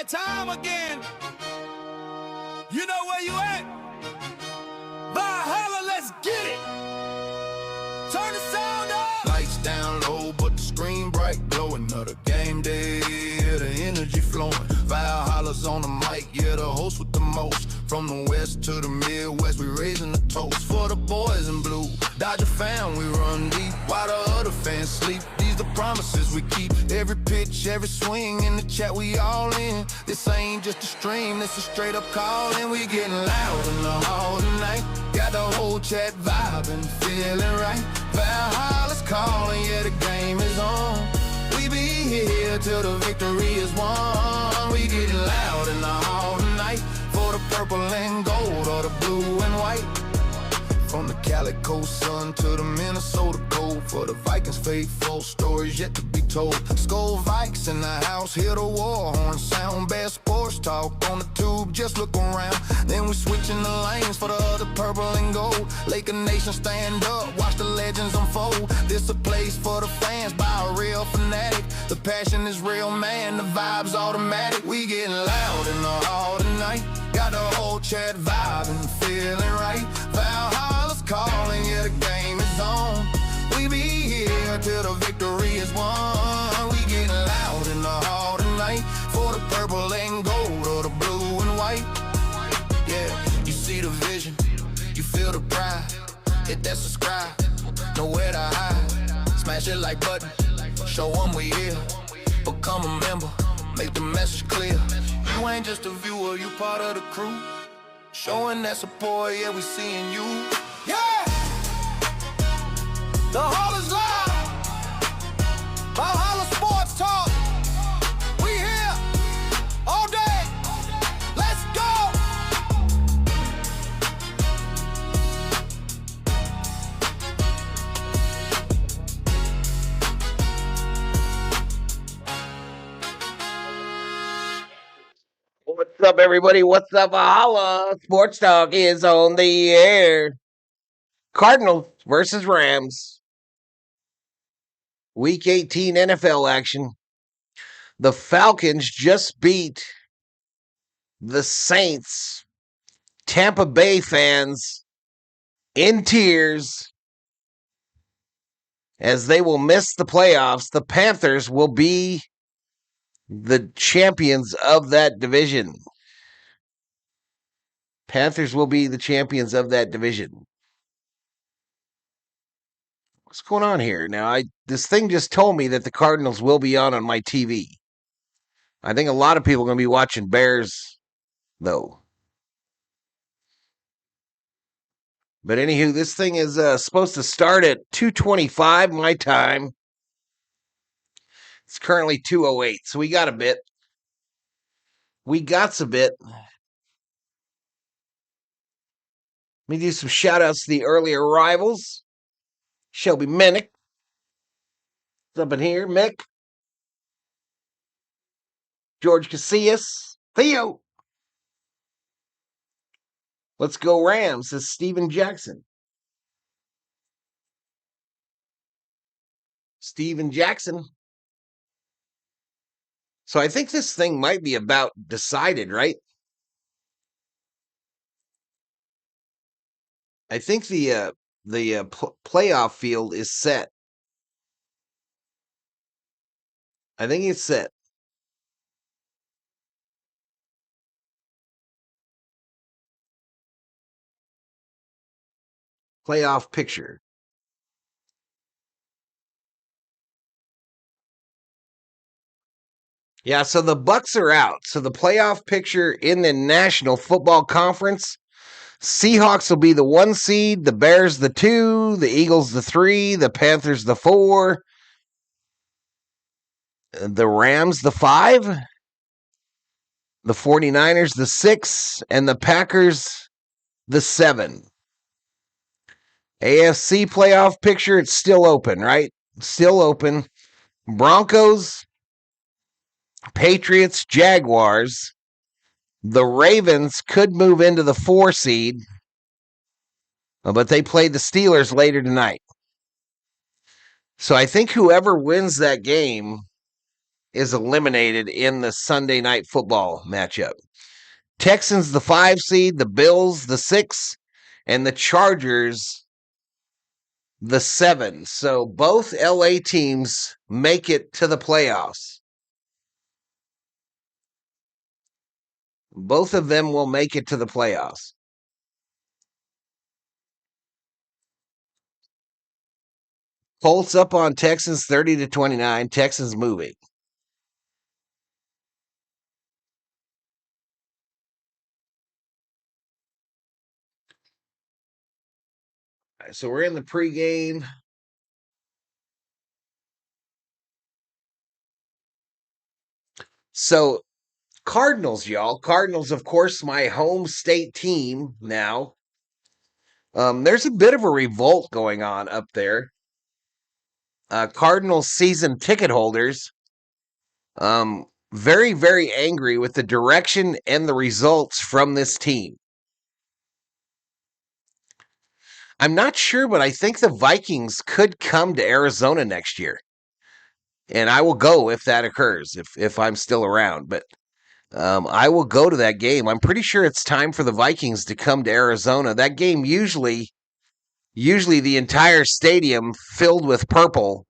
that time again. You know where you at? Valhalla, let's get it. Turn the sound up. Lights down low, but the screen bright, glowing. Another game day, yeah, the energy flowing. Valhalla's on the mic, yeah, the host with the most. From the west to the Midwest, we raising the toast for the boys in blue. Dodger fan, we run deep while the other fans sleep. These the promises we keep. Every pitch, every swing in the chat, we all in. This ain't just a stream, this a straight up call, and we getting loud in the hall tonight. Got the whole chat vibing, feeling right. Valhalla's calling, yeah, the game is on. We be here till the victory is won. We getting loud in the hall tonight for the purple and gold or the blue and white. From the Calico sun to the Minnesota gold, for the Vikings faithful, stories yet to be told. Skull Vikes in the house, hear the war horn sound. Best sports talk on the tube, just look around. Then we switching the lanes for the other purple and gold. Laker Nation stand up, watch the legends unfold. This a place for the fans by a real fanatic. The passion is real, man, the vibe's automatic. We getting loud in the hall tonight. Got the whole chat vibing, feeling right. Valhalla's calling, yeah, the game is on. We be here till the victory is won. We getting loud in the hall tonight for the purple and gold or the blue and white. Yeah, you see the vision, you feel the pride. Hit that subscribe, nowhere to hide. Smash it like button, show them we here. Become a member, make the message clear. You ain't just a viewer, you part of the crew. Showing that support, yeah, we seeing you. Yeah! The hall is live. Valhalla Sports Talk. We here all day. Let's go! What's up, everybody? What's up? Valhalla Sports Talk is on the air. Cardinals versus Rams. Week 18 NFL action. The Falcons just beat the Saints. Tampa Bay fans in tears as they will miss the playoffs. The Panthers will be the champions of that division. Panthers will be the champions of that division. What's going on here? Now, this thing just told me that the Cardinals will be on my TV. I think a lot of people are going to be watching Bears, though. But anywho, this thing is supposed to start at 2:25 my time. It's currently 2:08, so we got a bit. We got a bit. Let me do some shout-outs to the early arrivals. Shelby Minnick. What's up in here? Mick. George Casillas. Theo. Let's go Rams, says Steven Jackson. Steven Jackson. So I think this thing might be about decided, right? I think the playoff field is set. I think it's set. Playoff picture. Yeah, so the Bucks are out. So the playoff picture in the National Football Conference, Seahawks will be the 1 seed, the Bears the 2, the Eagles the 3, the Panthers the 4, the Rams the 5, the 49ers the 6, and the Packers the 7. AFC playoff picture, it's still open, right? Still open. Broncos, Patriots, Jaguars. The Ravens could move into the 4 seed, but they play the Steelers later tonight. So I think whoever wins that game is eliminated in the Sunday night football matchup. Texans, the 5 seed, the Bills, the 6, and the Chargers, the 7. So both LA teams make it to the playoffs. Both of them will make it to the playoffs. Colts up on Texans 30-29. Texans moving. So we're in the pregame. So Cardinals, y'all. Cardinals, of course, my home state team now. There's a bit of a revolt going on up there. Cardinals season ticket holders, very, very angry with the direction and the results from this team. I'm not sure, but I think the Vikings could come to Arizona next year. And I will go if that occurs, if I'm still around. But I will go to that game. I'm pretty sure it's time for the Vikings to come to Arizona. That game usually the entire stadium filled with purple.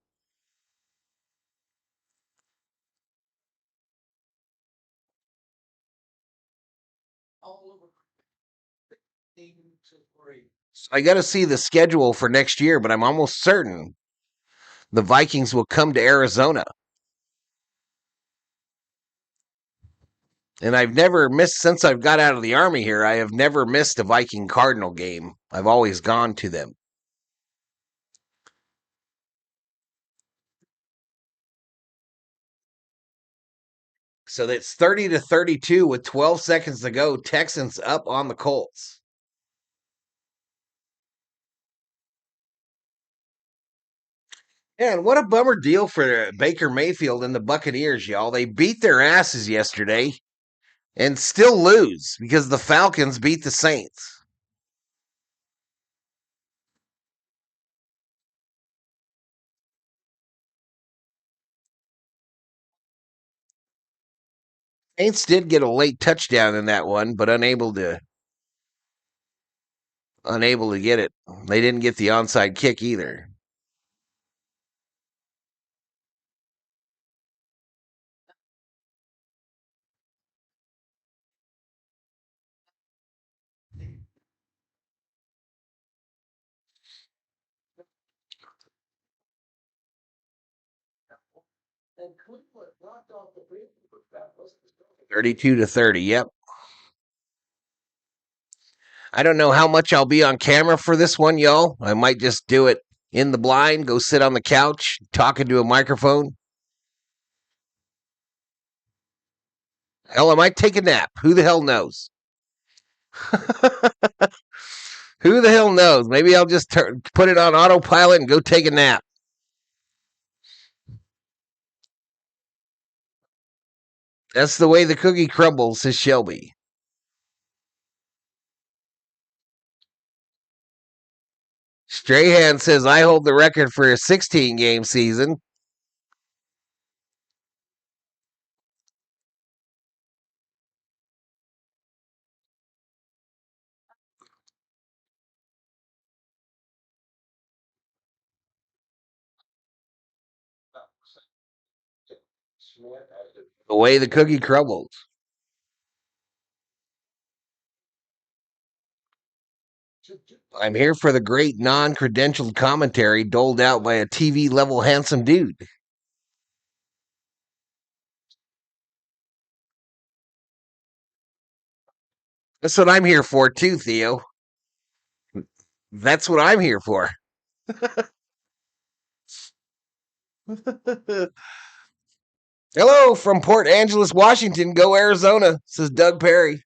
I got to see the schedule for next year, but I'm almost certain the Vikings will come to Arizona. And I've never missed, since I've got out of the Army here, I have never missed a Viking Cardinal game. I've always gone to them. So that's 30-32 with 12 seconds to go. Texans up on the Colts. And what a bummer deal for Baker Mayfield and the Buccaneers, y'all. They beat their asses yesterday and still lose because the Falcons beat the Saints. Saints did get a late touchdown in that one, but unable to get it. They didn't get the onside kick either. And Cleveland knocked off the 32-30. Yep. I don't know how much I'll be on camera for this one, y'all. I might just do it in the blind, go sit on the couch, talking to a microphone. Hell, I might take a nap. Who the hell knows? Who the hell knows? Maybe I'll just put it on autopilot and go take a nap. That's the way the cookie crumbles, says Shelby. Strahan says, I hold the record for a 16-game season. The way the cookie crumbles. I'm here for the great non-credentialed commentary doled out by a TV-level handsome dude. That's what I'm here for too, Theo. That's what I'm here for. Hello from Port Angeles, Washington. Go Arizona, says Doug Perry.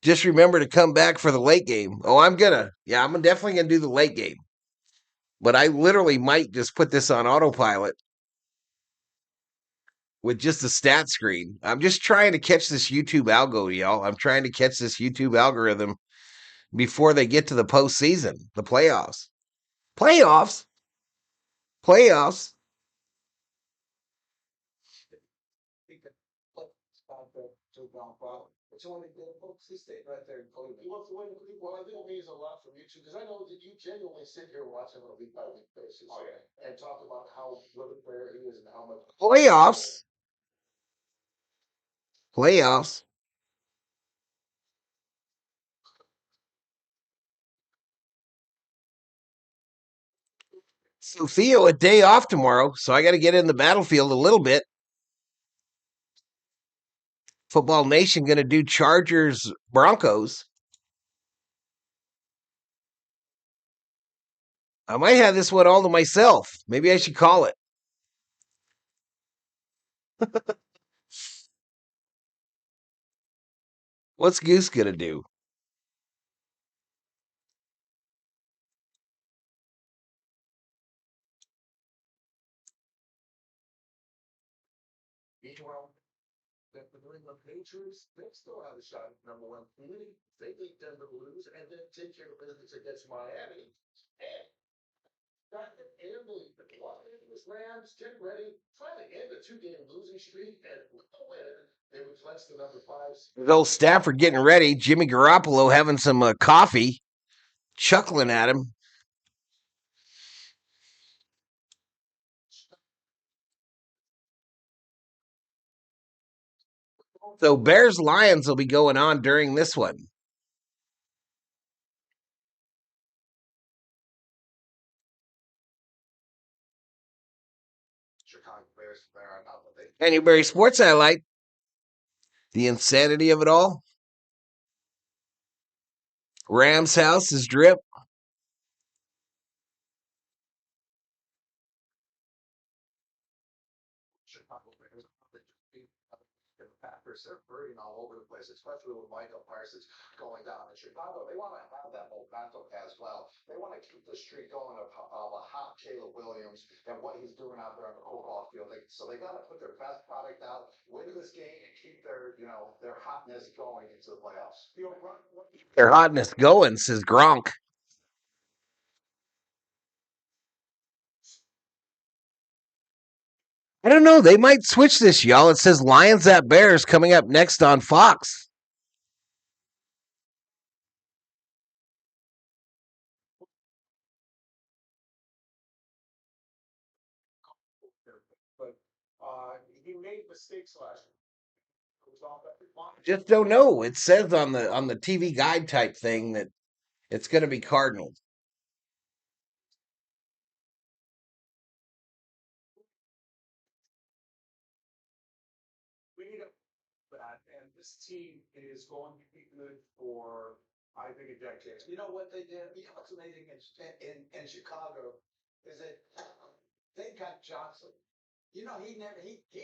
Just remember to come back for the late game. Oh, I'm definitely gonna do the late game. But I literally might just put this on autopilot with just a stat screen. I'm just trying to catch this YouTube algo, y'all. I'm trying to catch this YouTube algorithm before they get to the postseason, the playoffs. Playoffs. It's only good folks. He stayed right there in Cleveland. He wants to win in Cleveland. Well, I think it means a lot from you two because I know that you genuinely sit here watching on a week by week basis and talk about how good a player he is and how much Playoffs. Playoffs. So Theo, a day off tomorrow, so I got to get in the battlefield a little bit. Football Nation going to do Chargers Broncos. I might have this one all to myself. Maybe I should call it. What's Goose going to do? Meanwhile, the New England Patriots, they still have a shot at number one. They beat Denver to lose and then take care of business against Miami. And and the Los Angeles Rams getting ready, trying to end a two-game losing streak and with a win, they would clinch the number 5. Old Stafford getting ready. Jimmy Garoppolo having some coffee, chuckling at him. So Bears Lions will be going on during this one. Chicago Bears, they're not what they. Canterbury Sports Highlight. The insanity of it all. Rams house is drip. Chicago Bears, they just beat the Packers. They're hurting all over the place, especially with Michael Parsons going down in Chicago. They want to have that momentum as well. They want to keep the streak going of a hot Caleb Williams and what he's doing out there on the football field. So they got to put their best product out, win this game, and keep their their hotness going into the playoffs. Their hotness going, says Gronk. I don't know. They might switch this, y'all. It says Lions at Bears coming up next on Fox. But he made mistakes last year. Just don't know. It says on the TV guide type thing that it's going to be Cardinals. We need that, and this team is going to be good for, I think, a decade. You know what they did? You know what's amazing in Chicago is that they got Johnson. You know, he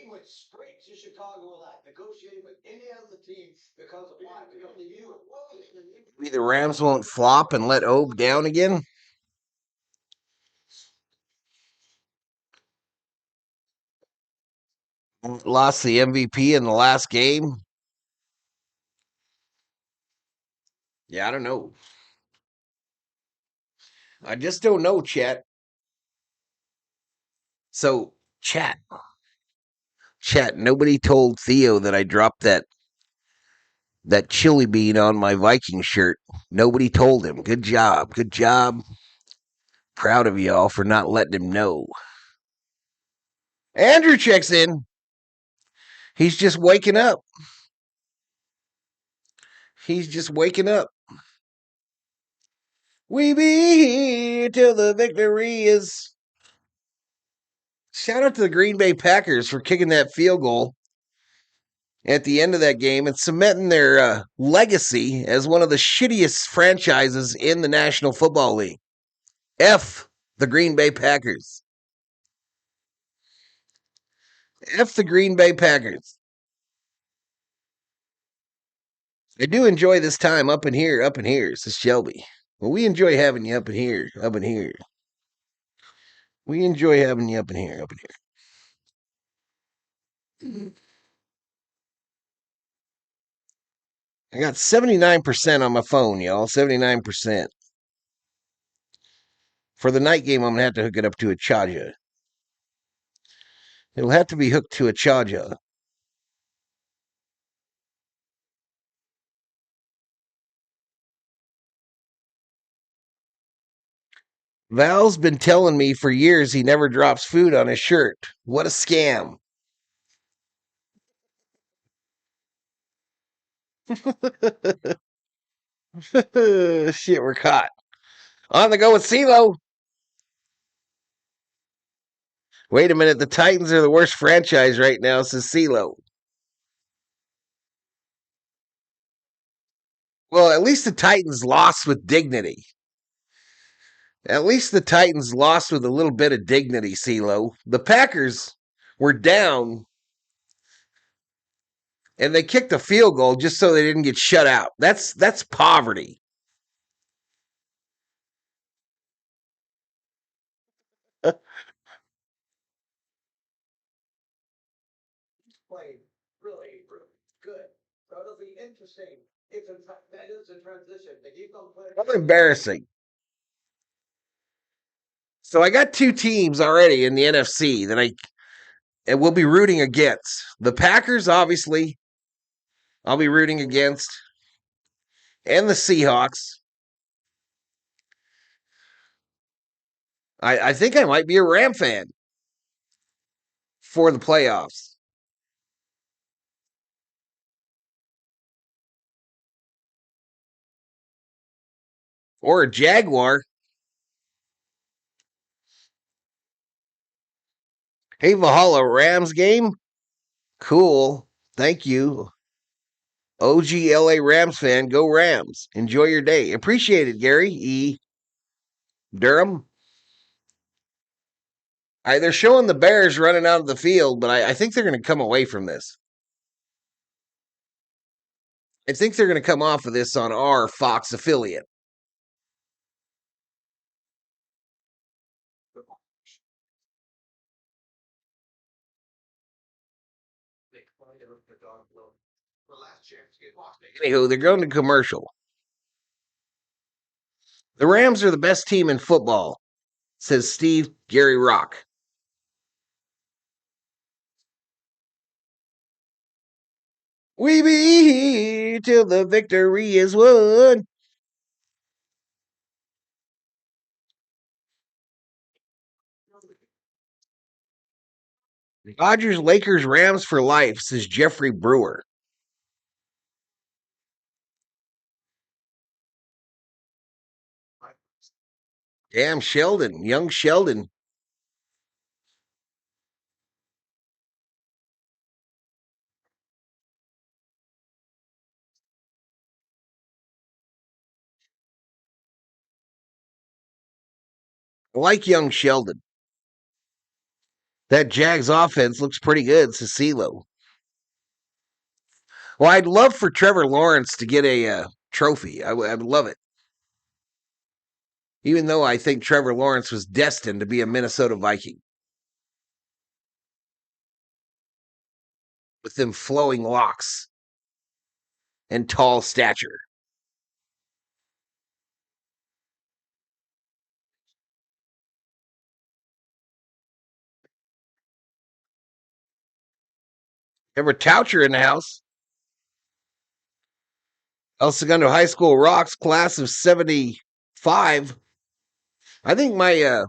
went straight to Chicago without negotiating with any other team because of why? Because they knew it was. Maybe the Rams won't flop and let Obe down again. Lost the MVP in the last game. Yeah, I don't know. I just don't know, chat. So, chat. Nobody told Theo that I dropped that chili bean on my Viking shirt. Nobody told him. Good job. Good job. Proud of y'all for not letting him know. Andrew checks in. He's just waking up. He's just waking up. We be here till the victory is. Shout out to the Green Bay Packers for kicking that field goal at the end of that game and cementing their legacy as one of the shittiest franchises in the National Football League. F the Green Bay Packers. F the Green Bay Packers. I do enjoy this time up in here, says Shelby. Well, we enjoy having you up in here, up in here. We enjoy having you up in here, up in here. I got 79% on my phone, y'all. 79%. For the night game, I'm going to have to hook it up to a charger. It'll have to be hooked to a charger. Val's been telling me for years he never drops food on his shirt. What a scam. Shit, we're caught. On the go with CeeLo. Wait a minute, the Titans are the worst franchise right now, says CeeLo. Well, at least the Titans lost with dignity. At least the Titans lost with a little bit of dignity, CeeLo. The Packers were down and they kicked a field goal just so they didn't get shut out. That's poverty. Played really, really good. So it'll be interesting if in fact that is a transition. If you don't play, How embarrassing. So I got two teams already in the NFC that I will be rooting against. The Packers, obviously, I'll be rooting against, and the Seahawks. I think I might be a Ram fan for the playoffs. Or a Jaguar. Hey, Valhalla Rams game? Cool. Thank you. OG LA Rams fan, go Rams. Enjoy your day. Appreciate it, Gary E. Durham. They're showing the Bears running out of the field, but I think they're going to come away from this. I think they're going to come off of this on our Fox affiliate. they find out the dog will. The last chance to get lost. Anywho, they're going to commercial. The Rams are the best team in football, says Steve Gary Rock. We be here till the victory is won. Dodgers, Lakers, Rams for life, says Jeffrey Brewer. Damn, Sheldon, young Sheldon. I like young Sheldon. That Jags offense looks pretty good, says CeeLo. Well, I'd love for Trevor Lawrence to get a trophy. I would love it. Even though I think Trevor Lawrence was destined to be a Minnesota Viking. With them flowing locks and tall stature. Ever Toucher in the house. El Segundo High School rocks, class of 75. I think I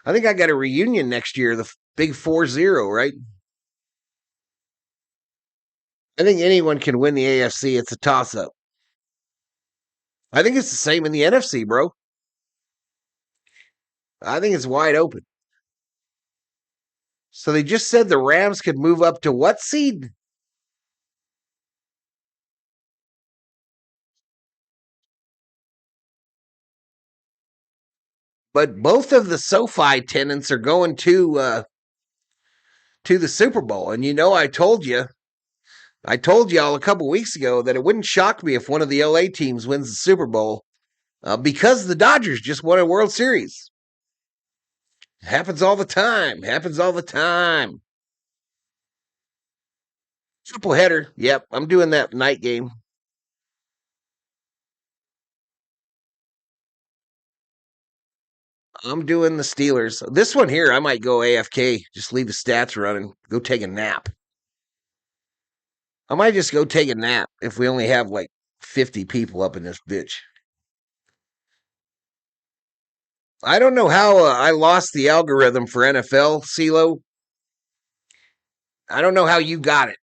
think I got a reunion next year, the big 4-0, right? I think anyone can win the AFC. It's a toss up. I think it's the same in the NFC, bro. I think it's wide open. So they just said the Rams could move up to what seed? But both of the SoFi tenants are going to the Super Bowl. And I told y'all a couple weeks ago that it wouldn't shock me if one of the LA teams wins the Super Bowl because the Dodgers just won a World Series. Happens all the time. Happens all the time. Triple header. Yep, I'm doing that night game. I'm doing the Steelers. This one here, I might go AFK. Just leave the stats running. Go take a nap. I might just go take a nap if we only have like 50 people up in this bitch. I don't know how I lost the algorithm for NFL, CeeLo. I don't know how you got it.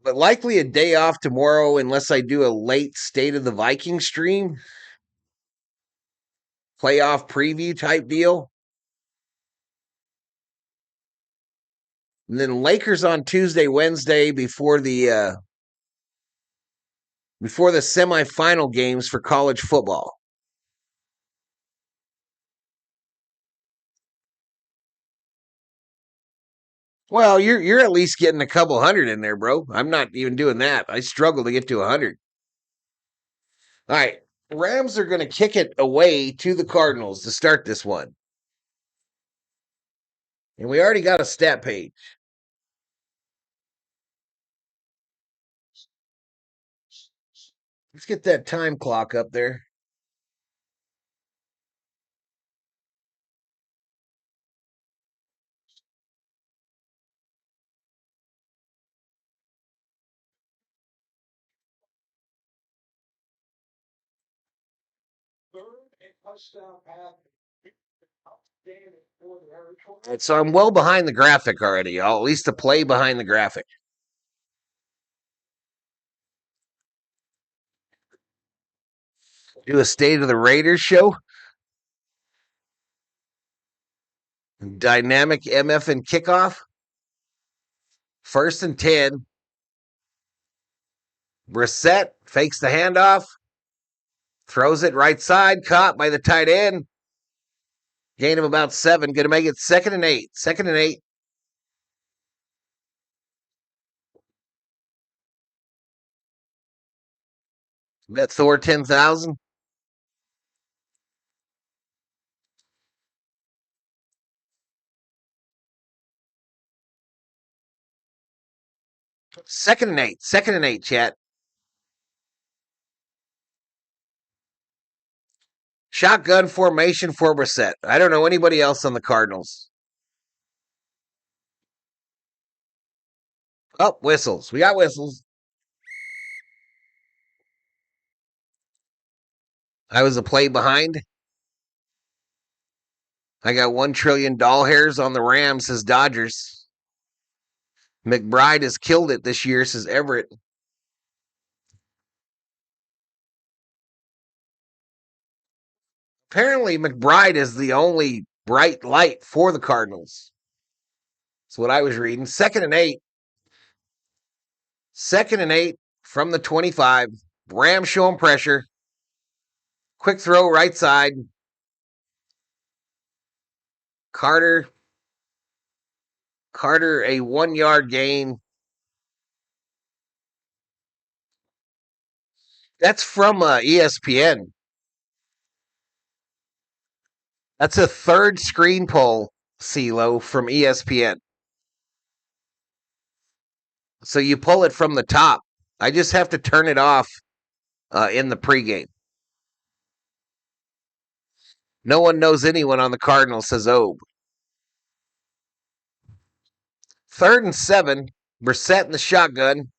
But likely a day off tomorrow unless I do a late State of the Viking stream. Playoff preview type deal. And then Lakers on Tuesday, Wednesday before the semifinal games for college football. Well, you're at least getting a couple hundred in there, bro. I'm not even doing that. I struggle to get to 100. All right. Rams are going to kick it away to the Cardinals to start this one. And we already got a stat page. Let's get that time clock up there. All right, so I'm well behind the graphic already, y'all. At least a play behind the graphic. Do a State of the Raiders show. Dynamic MF and kickoff. 1st and 10. Brissett fakes the handoff. Throws it right side. Caught by the tight end. Gain of about 7. Going to make it 2nd and 8. 2nd and 8. Bet Thor 10,000. Second and 8. 2nd and 8, chat. Shotgun formation for Brissett. I don't know anybody else on the Cardinals. Oh, whistles. We got whistles. I was a play behind. I got $1 trillion doll hairs on the Rams, says Dodgers. McBride has killed it this year, says Everett. Apparently, McBride is the only bright light for the Cardinals. That's what I was reading. 2nd and 8. 2nd and 8 from the 25. Rams showing pressure. Quick throw right side. Carter, a 1-yard gain. That's from ESPN. That's a third screen poll, CeeLo, from ESPN. So you pull it from the top. I just have to turn it off in the pregame. No one knows anyone on the Cardinals, says Obe. 3rd and 7. Brissett in the shotgun.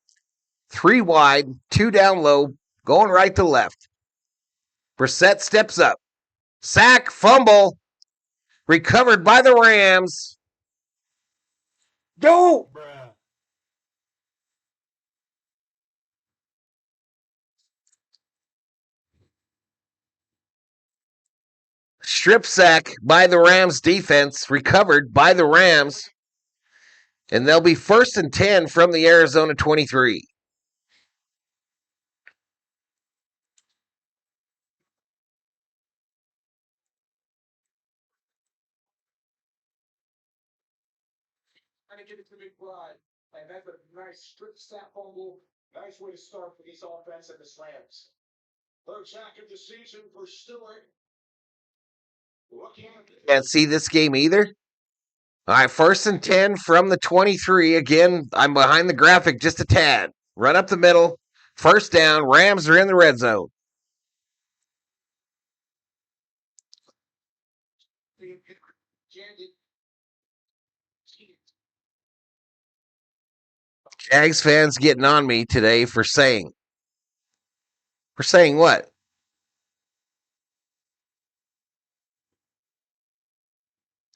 3 wide, 2 down low, going right to left. Brissett steps up. Sack, fumble. Recovered by the Rams. Go! Strip sack by the Rams defense. Recovered by the Rams. And they'll be 1st and 10 from the Arizona 23. Trying to get it to McBride. And that's a nice strip sack fumble. Nice way to start for this offense and the Rams. Third sack of the season for Stewart. Can't see this game either. All right, 1st and 10 from the 23. Again, I'm behind the graphic just a tad. Run up the middle. 1st down. Rams are in the red zone. Jags fans getting on me today for saying what?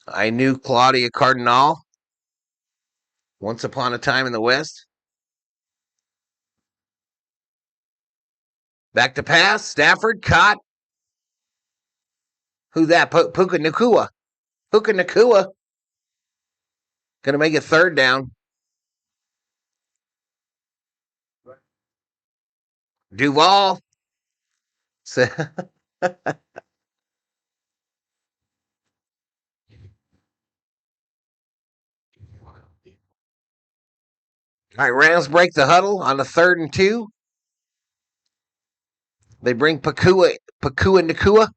I knew Claudia Cardinal once upon a time in the West. Back to pass. Stafford caught. Who that? Puka Nakua. Puka Nakua. Going to make it third down. Duval. All right, Rams break the huddle on a 3rd and 2. They bring Pakua Nakua.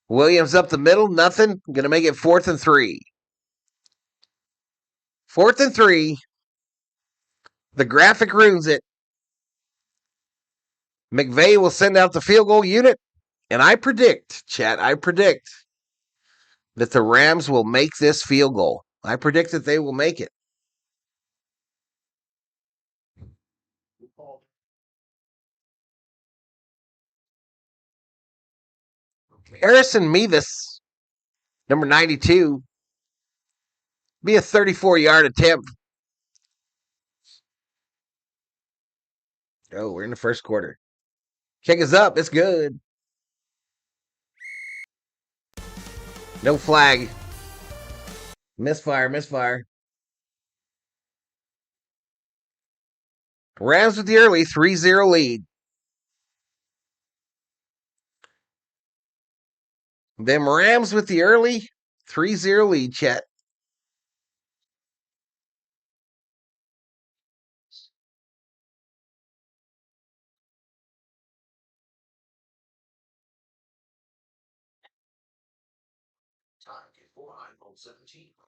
Williams up the middle, nothing. Going to make it 4th and 3. 4th and 3. The graphic ruins it. McVay will send out the field goal unit. And I predict that the Rams will make this field goal. I predict that they will make it. Harrison Mevis, number 92, be a 34-yard attempt. Oh, we're in the first quarter. Kick is up. It's good. No flag. Misfire. Rams with the early 3-0 lead. Them Rams with the early 3-0 lead, Chet.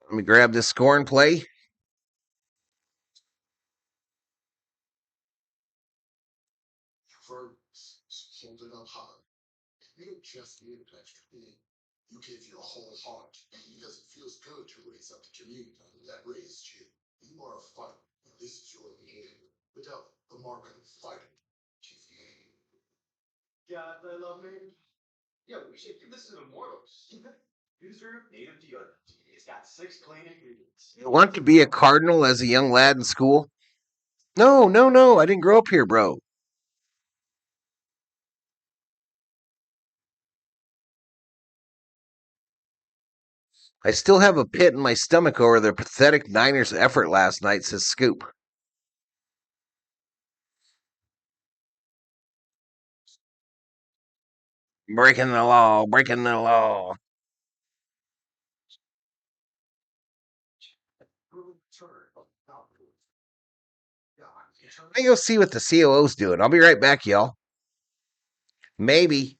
Let me grab this score and play. Hold it up high. You don't just need an extra being. You give your whole heart because it feels good to raise up the community that raised you. You are a fighter, and this is your game. Without the mark of fighting. God, I love me. Yeah, we should give this to Immortals. User native deodorant. It's got 6 clean ingredients. You want to be a Cardinal as a young lad in school? No. I didn't grow up here, bro. I still have a pit in my stomach over the pathetic Niners' effort last night, says Scoop. Breaking the law. Let me go see what the COO's doing. I'll be right back, y'all. Maybe.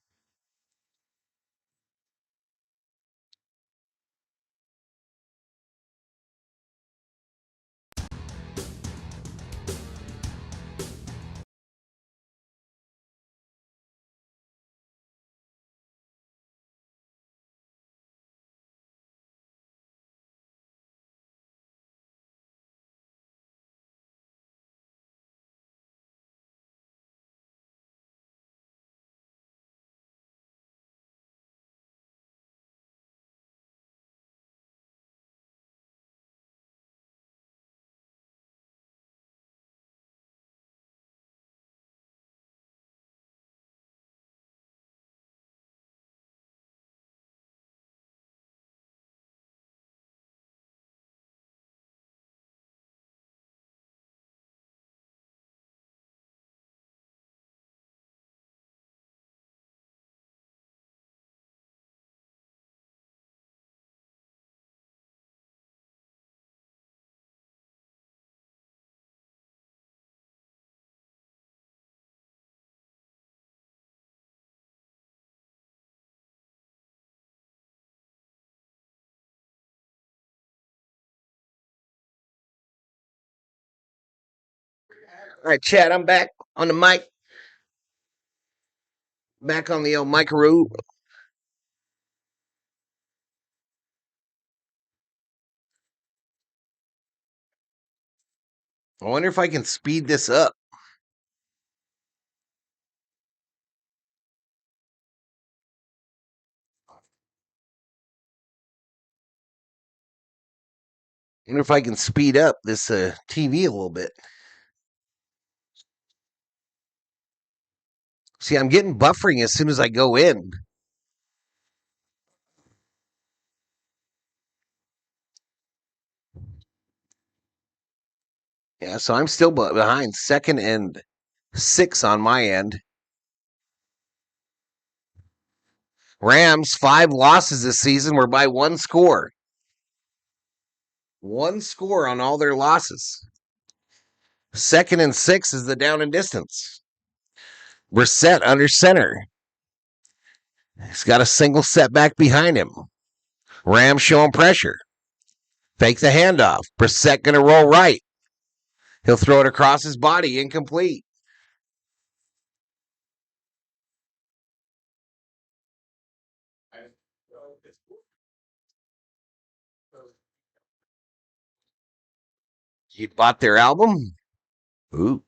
All right, Chad, I'm back on the mic. Back on the old microo. I wonder if I can speed this up. I wonder if I can speed up this TV a little bit. See, I'm getting buffering as soon as I go in. Yeah, so I'm still behind 2nd and 6 on my end. Rams, 5 losses this season were by 1 score. 1 score on all their losses. 2nd and 6 is the down and distance. Brissett under center. He's got a single setback behind him. Rams showing pressure. Fake the handoff. Brissett going to roll right. He'll throw it across his body, incomplete. You bought their album? Ooh.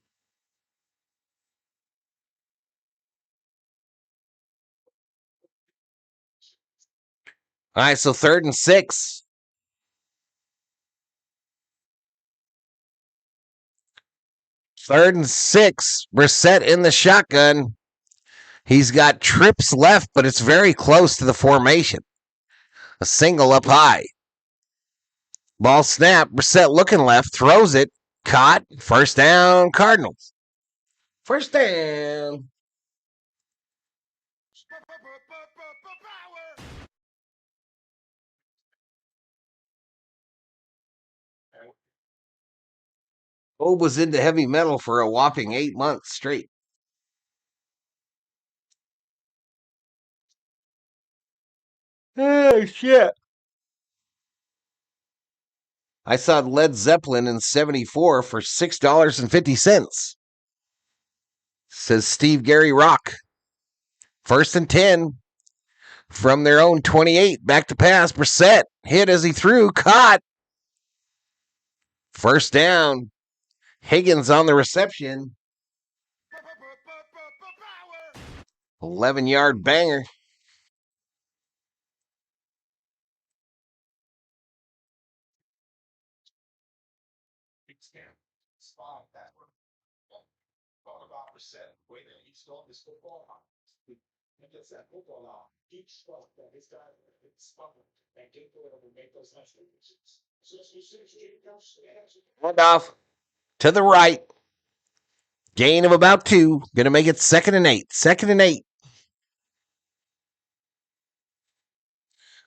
All right, so 3rd and 6. 3rd and 6. Brissett in the shotgun. He's got trips left, but it's very close to the formation. A single up high. Ball snap. Brissett looking left, throws it. Caught. First down, Cardinals. First down. Obe was into heavy metal for a whopping 8 months straight. Oh, shit. I saw Led Zeppelin in 74 for $6.50. Says Steve Gary Rock. 1st and 10 from their own 28. Back to pass. Brissett hit as he threw. Caught. First down. Higgins on the reception. 11-yard banger. Handoff to the right. Gain of about 2. Going to make it 2nd and 8. 2nd and 8.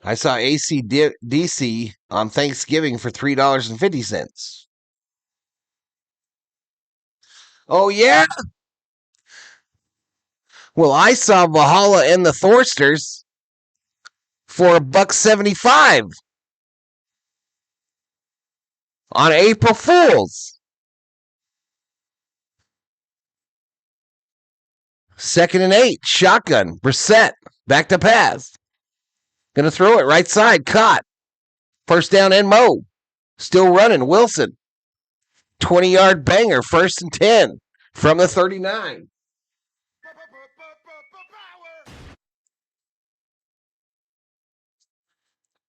I saw ACDC on Thanksgiving for $3.50. Oh, yeah? Well, I saw Valhalla and the Thorsters for $1.75 on April Fools. 2nd and 8. Shotgun. Brissett. Back to pass. Going to throw it right side. Caught. First down and Mo. Still running. Wilson. 20-yard banger. 1st and 10 from the 39.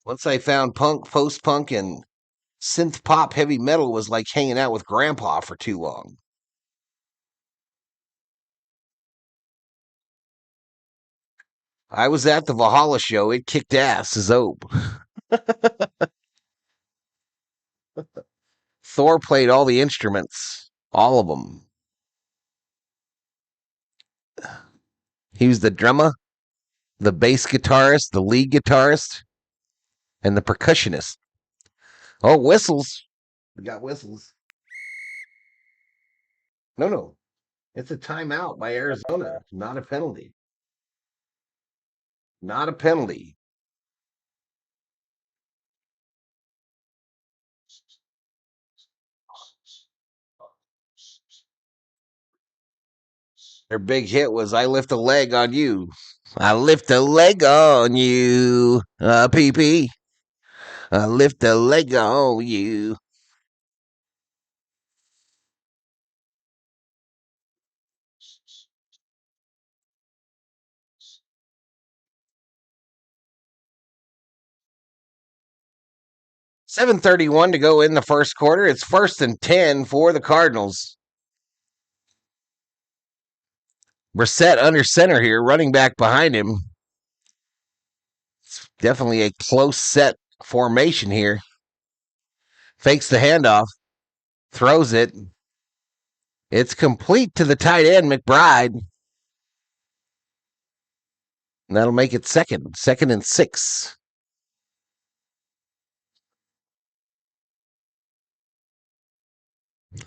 Once I found punk, post-punk, and synth pop heavy metal was like hanging out with Grandpa for too long. I was at the Valhalla show. It kicked ass, Zobe. Thor played all the instruments. All of them. He was the drummer, the bass guitarist, the lead guitarist, and the percussionist. Oh, whistles. We got whistles. No. It's a timeout by Arizona. Not a penalty. Not a penalty. Their big hit was I Lift a Leg on You. I lift a leg on you, PP. I lift a leg on you. 7:31 to go in the first quarter. It's 1st and 10 for the Cardinals. Brissett under center here, running back behind him. It's definitely a close set formation here. Fakes the handoff, throws it. It's complete to the tight end, McBride. And that'll make it second and 6.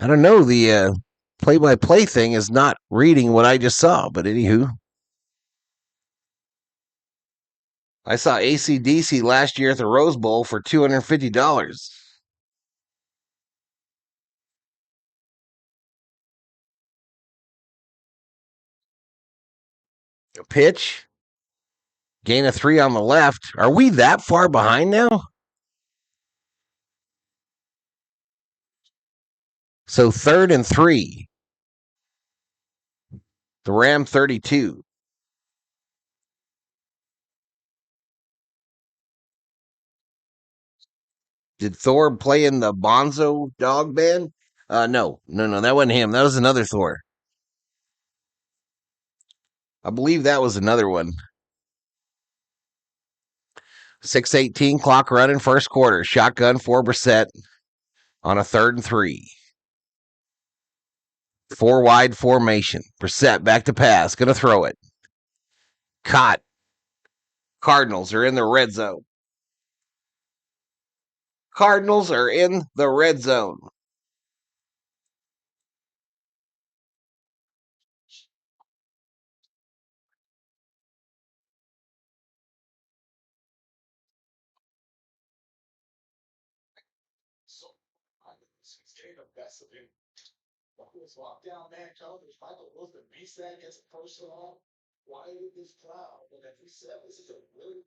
I don't know. The play-by-play thing is not reading what I just saw, but anywho. I saw AC/DC last year at the Rose Bowl for $250. A pitch. Gain of 3 on the left. Are we that far behind now? So 3rd and 3. The Ram 32. Did Thor play in the Bonzo Dog Band? No. That wasn't him. That was another Thor. I believe that was another one. 6:18 clock running, first quarter. Shotgun for Brissett on a 3rd and 3. 4 wide formation. Brissett back to pass. Going to throw it. Caught. Cardinals are in the red zone. Cardinals are in the red zone. Lockdown man television. Michael Wilson beats that, gets a personal. Why did this cloud? And then he said, "This is a really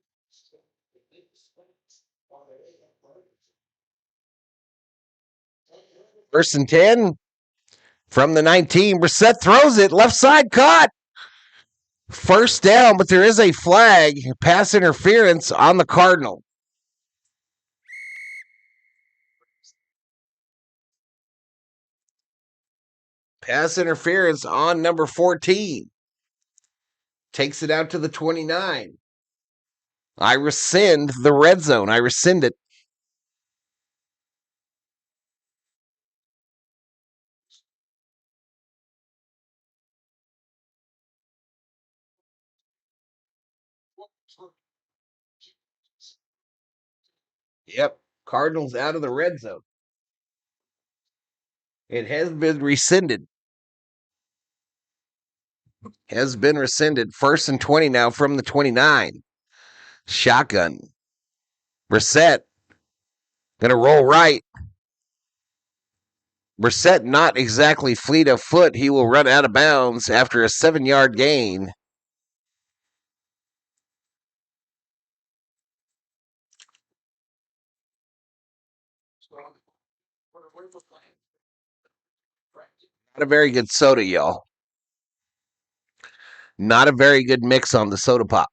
First and 10 from the 19. Brissett throws it. Left side caught. First down, but there is a flag. Pass interference on the Cardinal. Pass interference on number 14. Takes it out to the 29. I rescind the red zone. I rescind it. Yep. Cardinals out of the red zone. It has been rescinded. Has been rescinded. 1st and 20 now from the 29. Shotgun. Brissett. Going to roll right. Brissett not exactly fleet of foot. He will run out of bounds after a 7-yard gain. Not a very good soda, y'all. Not a very good mix on the soda pop.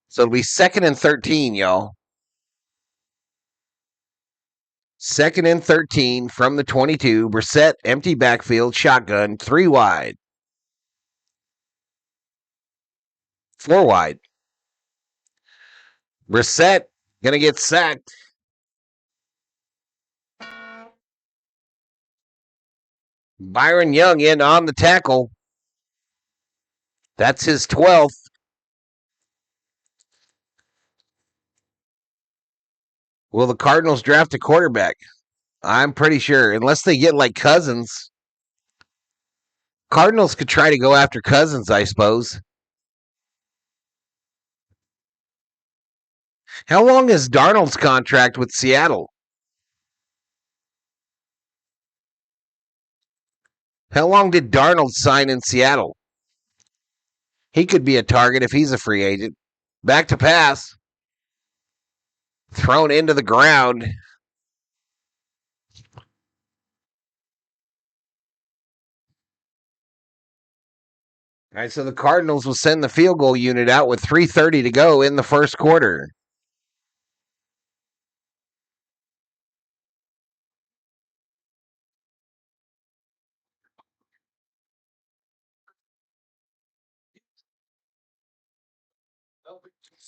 So it'll be 2nd and 13, y'all. 2nd and 13 from the 22. Brissett, empty backfield, shotgun, 3 wide. 4 wide. Brissett going to get sacked. Byron Young in on the tackle. That's his 12th. Will the Cardinals draft a quarterback? I'm pretty sure, unless they get like Cousins. Cardinals could try to go after Cousins, I suppose. How long is Darnold's contract with Seattle? How long did Darnold sign in Seattle? He could be a target if he's a free agent. Back to pass. Thrown into the ground. All right, so the Cardinals will send the field goal unit out with 3:30 to go in the first quarter.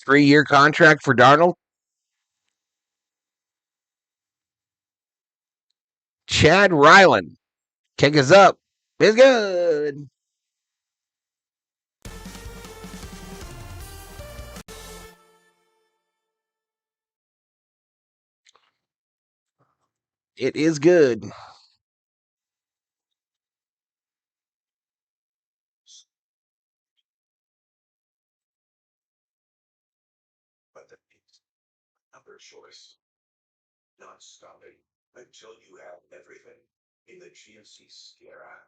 Three-year contract for Darnold. Chad Ryland. Kick is up. It's good. It is good. But that means another choice. Not stopping until you have everything in the GMC Sierra.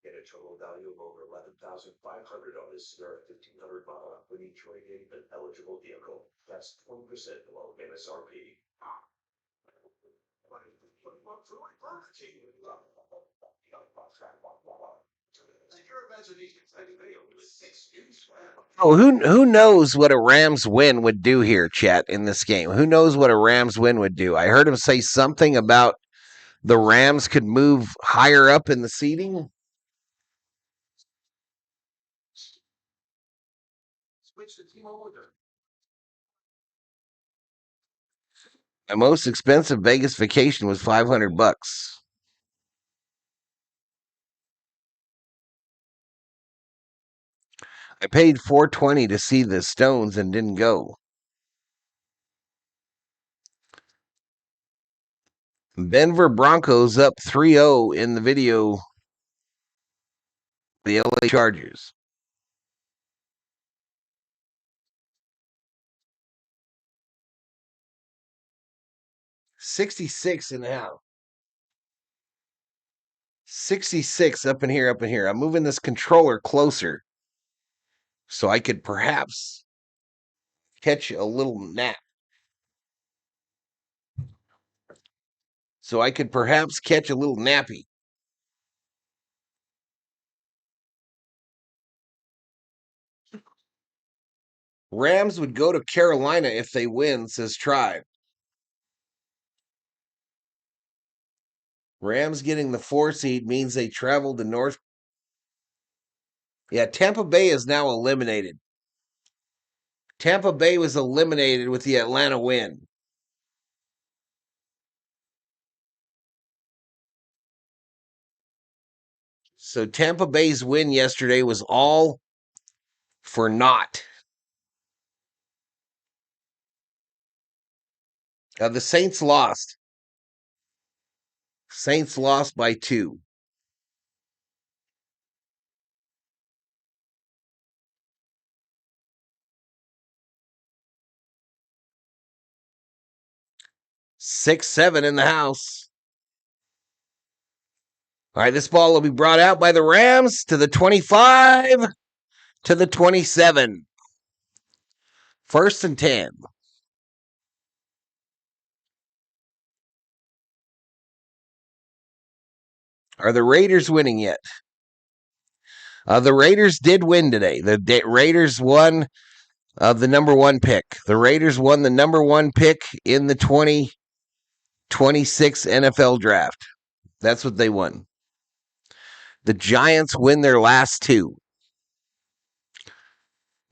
Get a total value of over $11,500 on this Sierra 1500 model when you trade in an eligible vehicle. That's 20% below MSRP. Oh, who knows what a Rams win would do here, chat, in this game? Who knows what a Rams win would do? I heard him say something about the Rams could move higher up in the seeding. My most expensive Vegas vacation was $500. I paid $420 to see the Stones and didn't go. Denver Broncos up 3-0 in the video. The LA Chargers. $66 in the house. 66 up in here, up in here. I'm moving this controller closer so I could perhaps catch a little nap. So I could perhaps catch a little nappy. Rams would go to Carolina if they win, says Tribe. Rams getting the 4 seed means they travel to North. Yeah, Tampa Bay is now eliminated. Tampa Bay was eliminated with the Atlanta win. So Tampa Bay's win yesterday was all for naught. The Saints lost. Saints lost by 2. Six, 7 in the house. All right, this ball will be brought out by the Rams to the 25, to the 27. First and 10. Are the Raiders winning yet? The Raiders did win today. The Raiders won the number 1 pick. The Raiders won the number 1 pick in the 2026 NFL draft. That's what they won. The Giants win their last 2.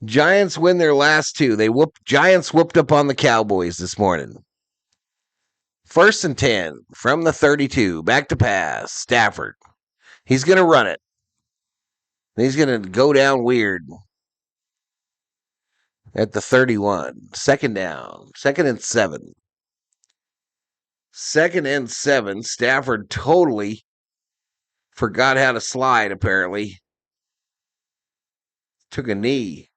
Giants win their last 2. Giants whooped up on the Cowboys this morning. First and 10 from the 32. Back to pass. Stafford. He's going to run it. He's going to go down weird at the 31. Second down. Second and 7. Second and 7. Stafford totally forgot how to slide, apparently. Took a knee.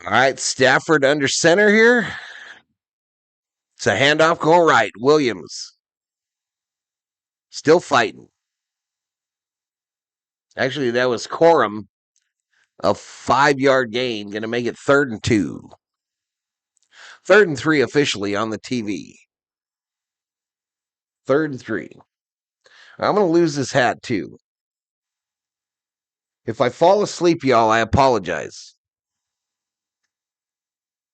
All right, Stafford under center here. It's a handoff going right. Williams. Still fighting. Actually, that was Corum. A 5-yard gain. Going to make it 3rd and 2. 3rd and 3 officially on the TV. 3rd and 3. I'm going to lose this hat too. If I fall asleep, y'all, I apologize.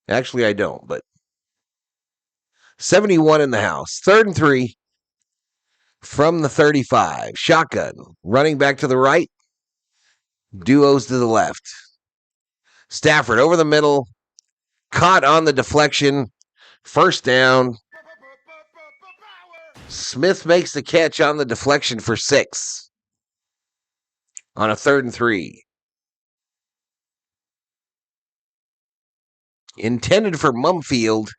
Actually, I don't, but 71 in the house. 3rd and 3 from the 35. Shotgun. Running back to the right. Duos to the left. Stafford over the middle. Caught on the deflection. 1st down. Smith makes the catch on the deflection for 6 on a 3rd and 3. Intended for Mumfield.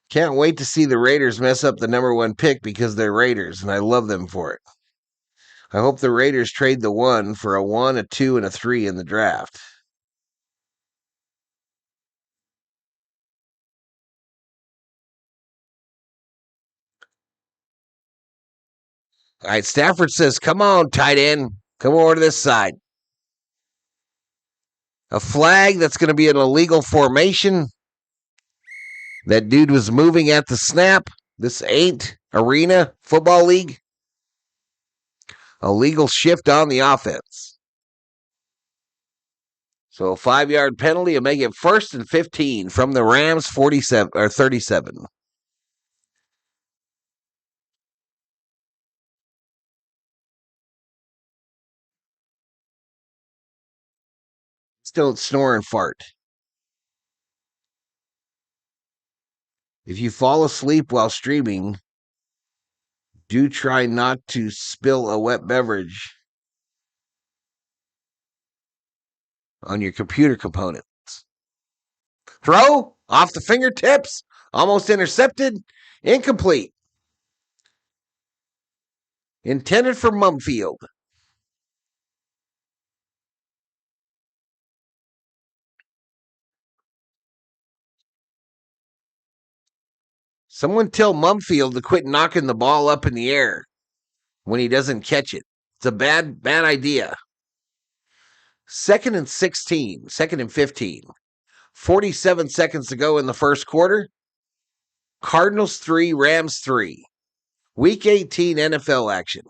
Can't wait to see the Raiders mess up the number 1 pick because they're Raiders, and I love them for it. I hope the Raiders trade the 1 for a 1, a 2, and a 3 in the draft. All right, Stafford says, come on, tight end. Come over to this side. A flag that's going to be an illegal formation. That dude was moving at the snap. This ain't Arena Football League. A legal shift on the offense. So a 5-yard penalty will make it 1st and 15 from the Rams 47 or 37. Just don't snore and fart. If you fall asleep while streaming, do try not to spill a wet beverage on your computer components. Throw off the fingertips, almost intercepted, incomplete. Intended for Mumfield. Someone tell Mumfield to quit knocking the ball up in the air when he doesn't catch it. It's a bad idea. 2nd and 16, 2nd and 15. 47 seconds to go in the first quarter. Cardinals 3, Rams 3. Week 18 NFL action.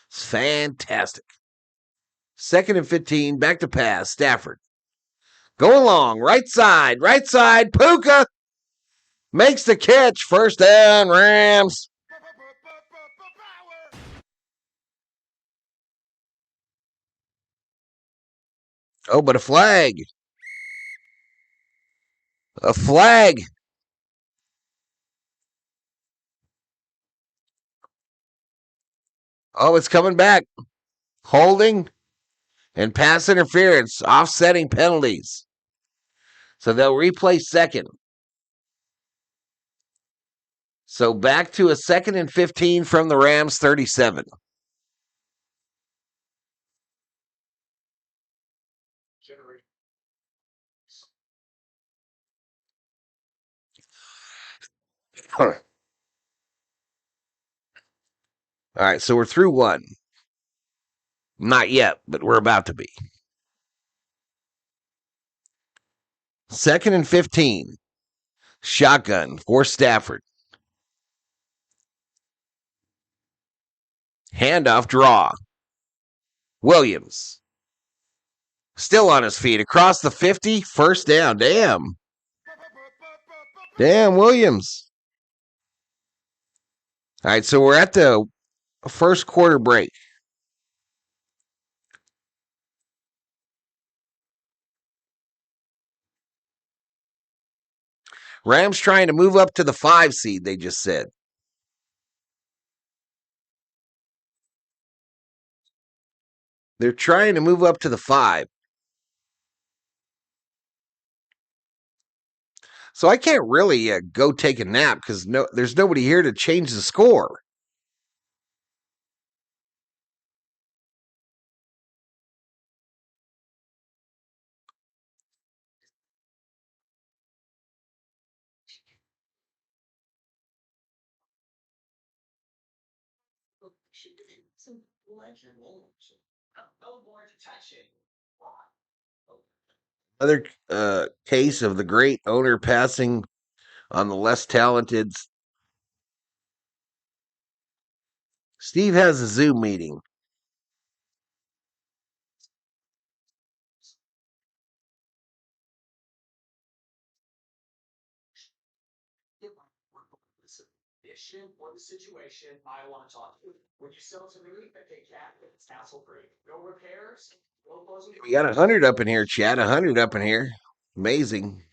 It's fantastic. 2nd and 15, back to pass. Stafford. Going long, right side. Puka makes the catch. 1st down, Rams. Oh, but a flag. A flag. Oh, it's coming back. Holding and pass interference, offsetting penalties. So they'll replay 2nd. So back to a 2nd and 15 from the Rams 37. All right, so we're through 1. Not yet, but we're about to be. 2nd and 15. Shotgun for Stafford. Handoff draw. Williams. Still on his feet. Across the 50. 1st down. Damn, Williams. All right, so we're at the first quarter break. Rams trying to move up to the 5 seed, they just said. They're trying to move up to the 5. So I can't really go take a nap because there's nobody here to change the score. Another case of the great owner passing on the less talented. Steve has a Zoom meeting. Or the situation I want to talk to. When you sell to me, I pay cash. It's hassle free. No repairs. No closing. We got 100 up in here, Chad. 100 up in here. Amazing.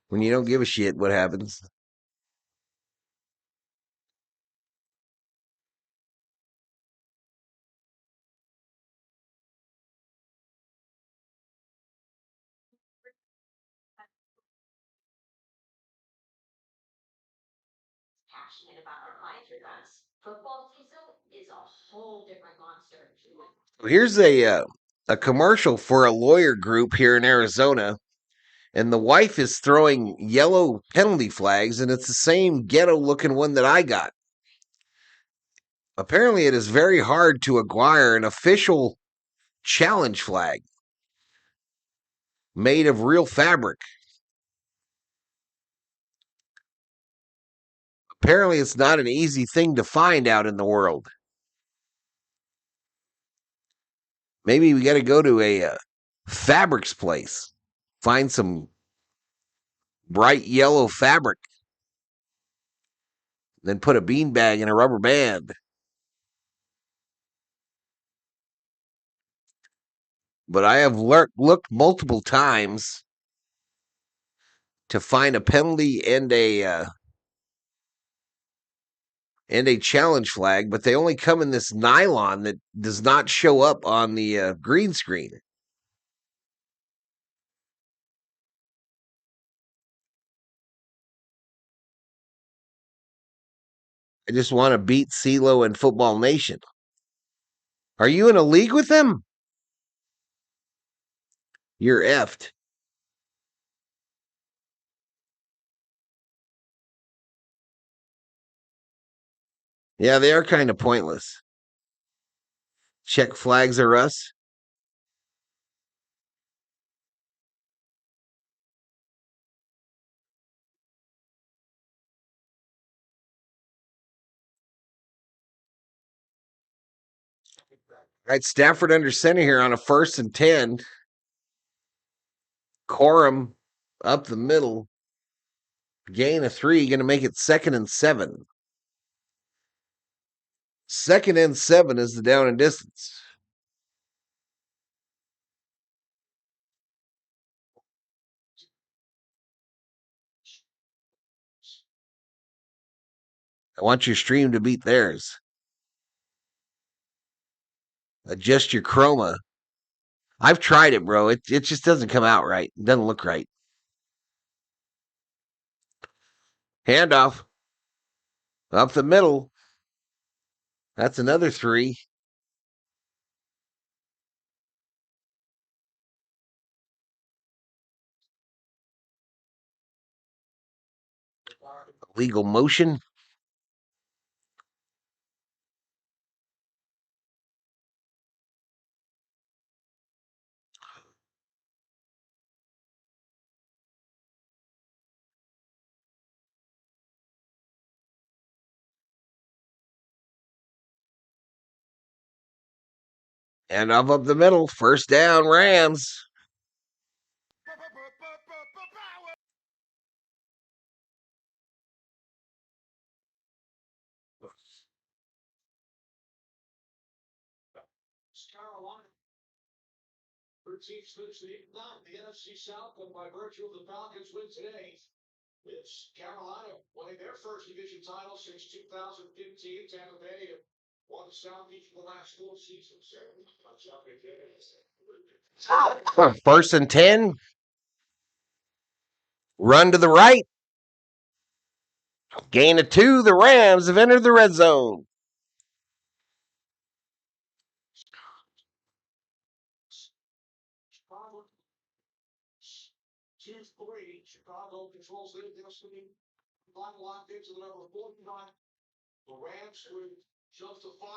When you don't give a shit, what happens? Passionate about our clients with us. Football season is a whole different monster. Here's a commercial for a lawyer group here in Arizona, and the wife is throwing yellow penalty flags, and it's the same ghetto-looking one that I got. Apparently, it is very hard to acquire an official challenge flag made of real fabric. Apparently, it's not an easy thing to find out in the world. Maybe we got to go to a fabrics place, find some bright yellow fabric, then put a beanbag in a rubber band. But I have looked multiple times to find a penalty and a challenge flag, but they only come in this nylon that does not show up on the green screen. I just want to beat CeeLo and Football Nation. Are you in a league with them? You're effed. Yeah, they are kind of pointless. Check flags are us. All right, Stafford under center here on a 1st and 10. Corum up the middle. Gain of 3, going to make it 2nd and 7. 2nd and 7 is the down and distance. I want your stream to beat theirs. Adjust your chroma. I've tried it, bro. It just doesn't come out right. It doesn't look right. Handoff. Up the middle. That's another 3. Legal motion. Handoff up the middle. 1st down, Rams. Carolina. 13 slips the 8-9. The NFC South, and by virtue of the Falcons win today, it's Carolina winning their first division title since 2015. Tampa Bay won the Southeast for the last 4 seasons. 1st and 10. Run to the right. Gain of 2. The Rams have entered the red zone. Chicago 2-3. Chicago controls their destiny. Locked into the number 49. The Rams would jump to 5.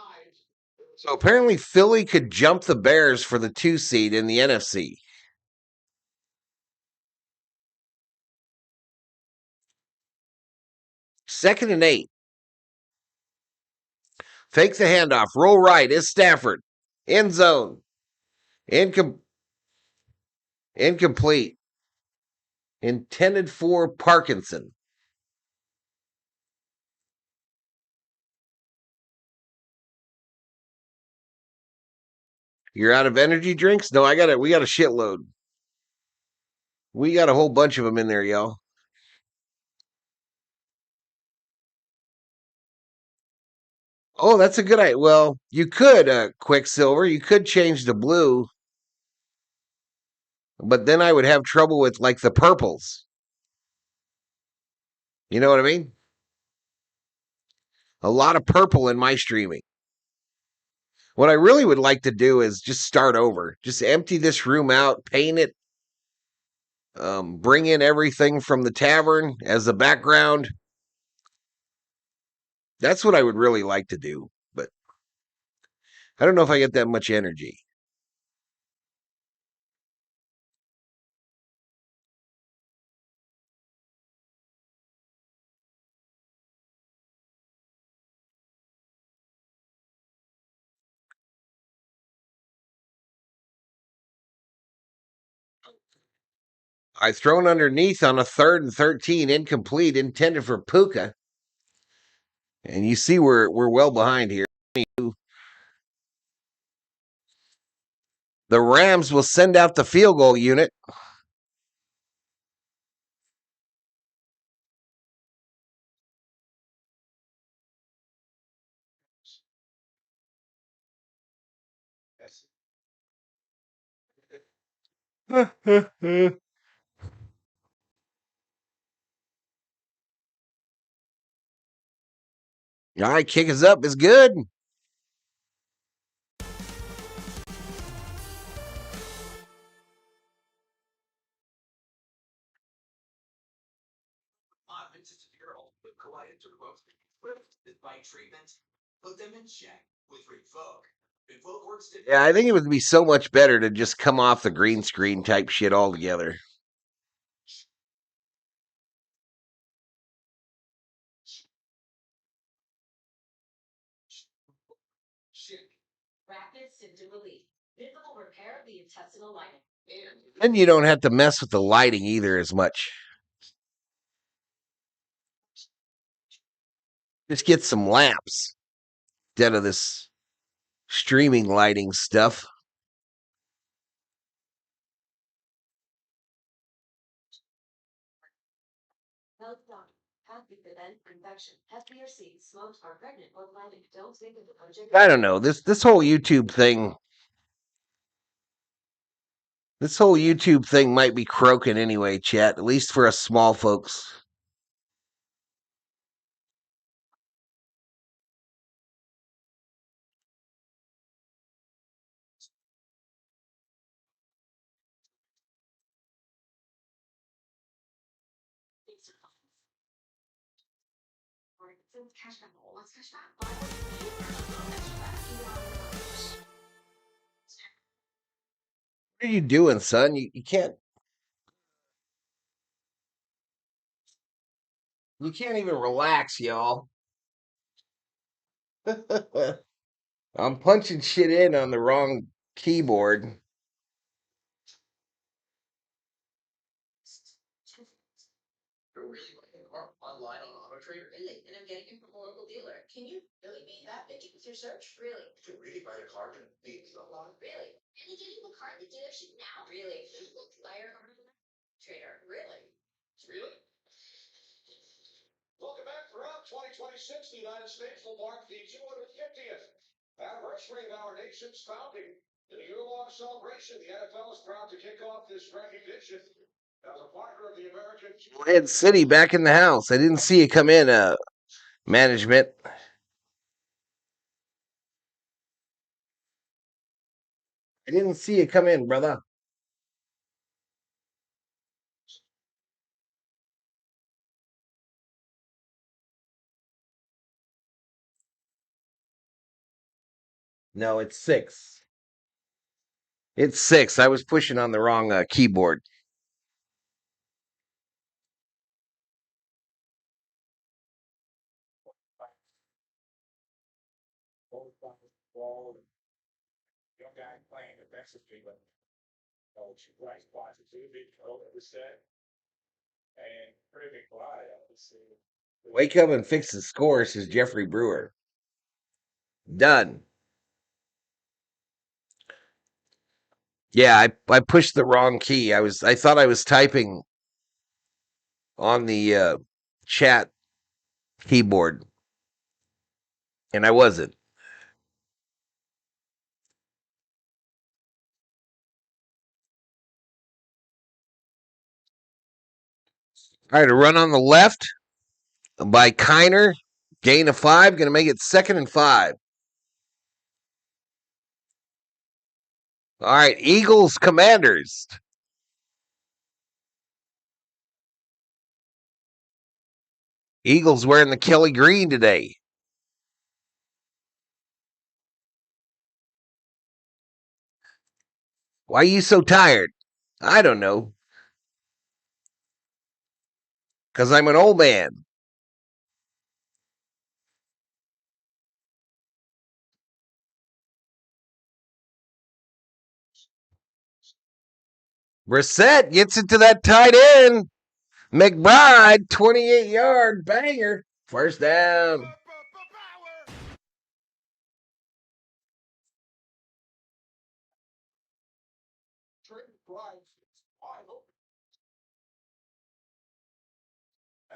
So apparently Philly could jump the Bears for the 2 seed in the NFC. 2nd and 8. Fake the handoff. Roll right. Is Stafford. End zone. Incomplete. Intended for Parkinson. You're out of energy drinks? No, we got a shitload. We got a whole bunch of them in there, y'all. Oh, that's a good idea. Well, you could, Quicksilver, you could change the blue, but then I would have trouble with like the purples. You know what I mean? A lot of purple in my streaming. What I really would like to do is just start over. Just empty this room out, paint it, bring in everything from the tavern as the background. That's what I would really like to do, but I don't know if I get that much energy. I thrown underneath on a 3rd and 13, incomplete, intended for Puka. And you see we're well behind here. The Rams will send out the field goal unit. All right, kick is up. It's good. Yeah, I think it would be so much better to just come off the green screen type shit altogether. Rapid symptom relief. Visible repair of the intestinal lining. And you don't have to mess with the lighting either as much. Just get some lamps instead of this streaming lighting stuff. Health doctor. Happy prevent infection. HBRC, smoked or pregnant or planning. Don't think of the project. I don't know. This whole YouTube thing. This whole YouTube thing might be croaking anyway, chat. At least for us small folks. What are you doing, son? You can't. You can't even relax, y'all. I'm punching shit in on the wrong keyboard. Online on Auto Trader. Really? And I'm getting it from a local dealer. Can you really be that picky with your search? Really? You can really buy a car and beat the lot. Really? And you getting the car at the dealership now? Really? Buyer trader. Really? Really? Welcome back. Throughout 2026, the United States will mark the 250th anniversary of our nation's founding. In a year-long celebration, the NFL is proud to kick off this recognition as a partner of the American. Head City back in the house. I didn't see it come in, management. I didn't see it come in, brother. No, it's 6. It's 6. I was pushing on the wrong keyboard. Young guy playing defensively, but she plays positively, Brissett, and pretty big fly, obviously. Wake up and fix the score, says Jeffrey Brewer. Done. Yeah, I pushed the wrong key. I thought I was typing on the chat keyboard, and I wasn't. All right, a run on the left by Kiner. Gain of 5. Going to make it 2nd and 5. All right, Eagles Commanders. Eagles wearing the Kelly green today. Why are you so tired? I don't know. Because I'm an old man. Brissett gets it to that tight end. McBride, 28-yard banger. First down.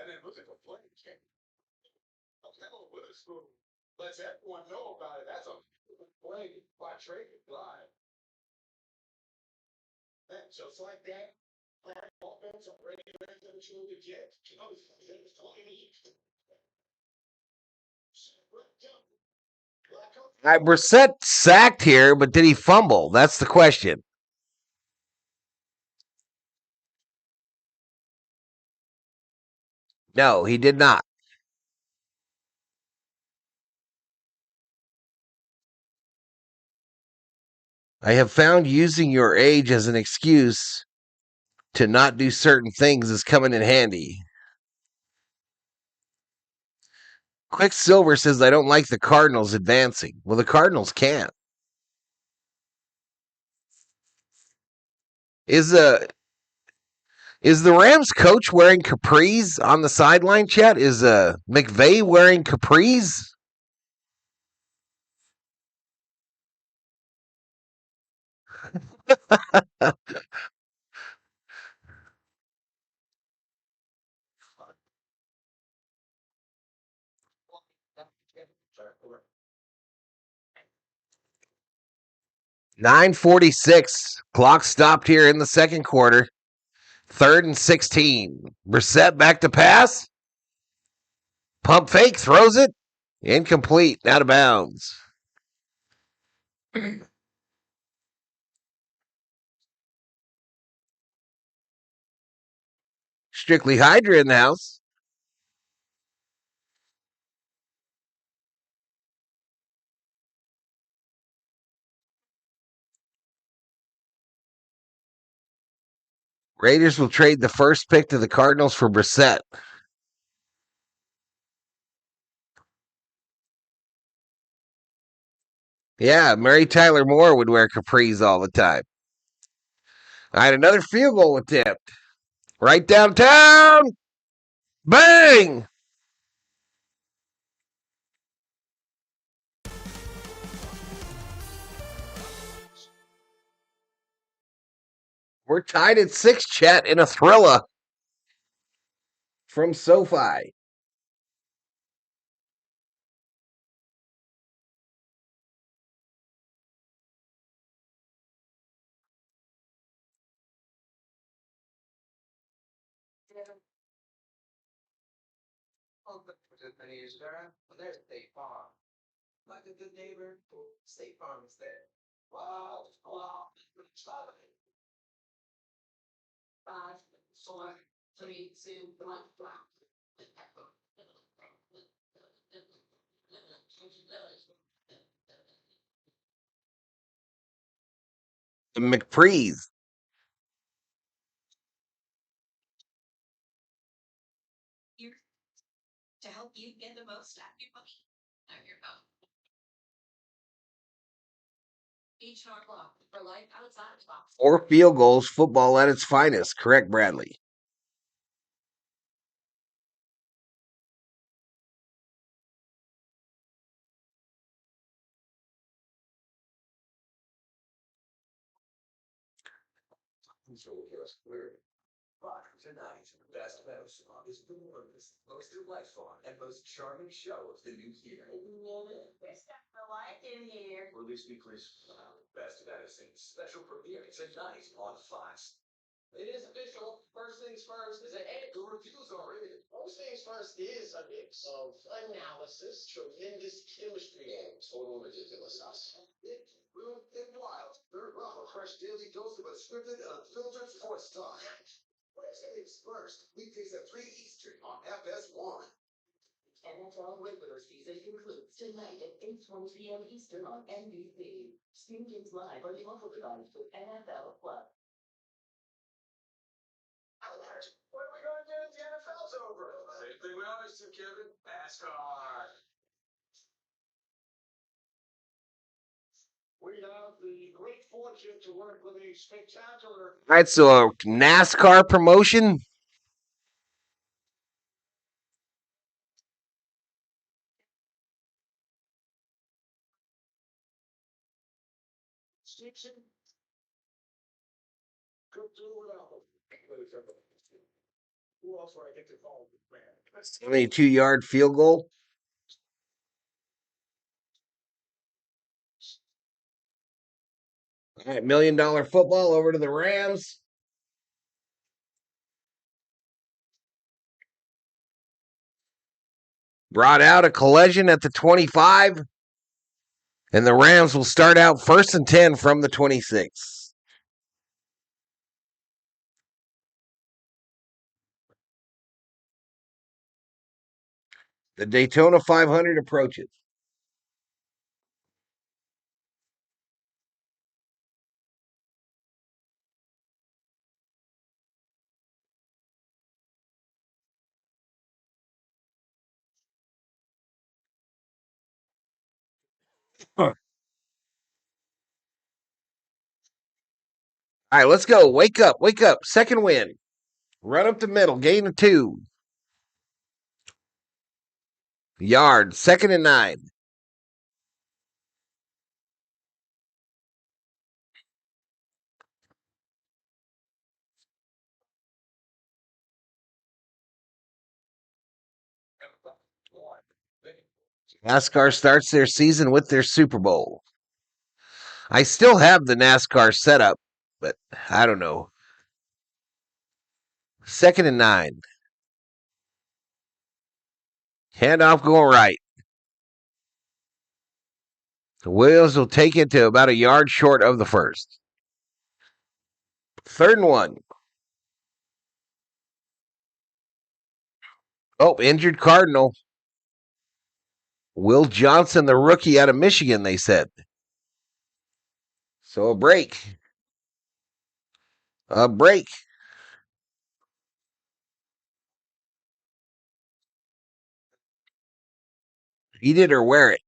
And it was a complaint. Lets everyone know about it. That's a play by Trey Live. And just like that, offense already ready to the Jets. All right, Brissett sacked here, but did he fumble? That's the question. No, he did not. I have found using your age as an excuse to not do certain things is coming in handy. Quicksilver says I don't like the Cardinals advancing. Well, the Cardinals can't. Is the Rams coach wearing capris on the sideline chat? Is McVay wearing capris? .946. Clock stopped here in the second quarter. 3rd and 16. Brissett back to pass. Pump fake, throws it. Incomplete, out of bounds. Strictly Hydra in the house. Raiders will trade the first pick to the Cardinals for Brissett. Yeah, Mary Tyler Moore would wear capris all the time. All right, another field goal attempt. Right downtown. Bang! We're tied at 6, Chet, in a thriller from SoFi. There's State Farm. Like a good neighbor, State Farm is there. Wow, wow. 5, 4, 3, 2, 1, The McPrees. Here to help you get the most out of your money. There you go. Each heart block for life outside the box. Or field goals, football at its finest. Correct, Bradley. But tonight, Best Metal Song is the warmest, most delightful, and most charming show of the new year. It's got the light in here. Release me, please. Best Medicine special premiere tonight on Fox. It is official. First things first is the reviews are in. First things first is a mix of analysis, tremendous chemistry, and total ridiculousness. It's real and wild. Third round, a fresh daily dose of unscripted and unfiltered sports talk. First things first, weekdays at 3 Eastern on FS1. NFL regular season concludes tonight at 8:20 p.m. Eastern on NBC. Stream games live on local device with NFL Plus. What are we going to do if the NFL's over? Same thing we always do, Kevin. NASCAR. We have the great fortune to work with a spectacular. All right, so a NASCAR promotion. Station. Could do without them. Who else would I get to call, man? 72-yard field goal. All right, $1 million football over to the Rams. Brought out a collision at the 25. And the Rams will start out 1st and 10 from the 26. The Daytona 500 approaches. All right, let's go. Wake up. Wake up. Second win. Run up the middle. Gain of 2. Yard. 2nd and 9. NASCAR starts their season with their Super Bowl. I still have the NASCAR setup, but I don't know. 2nd and 9. Handoff going right. The Williams will take it to about a yard short of the first. 3rd and 1. Oh, injured Cardinal. Will Johnson, the rookie out of Michigan, they said. So a break. A break. Eat it or wear it.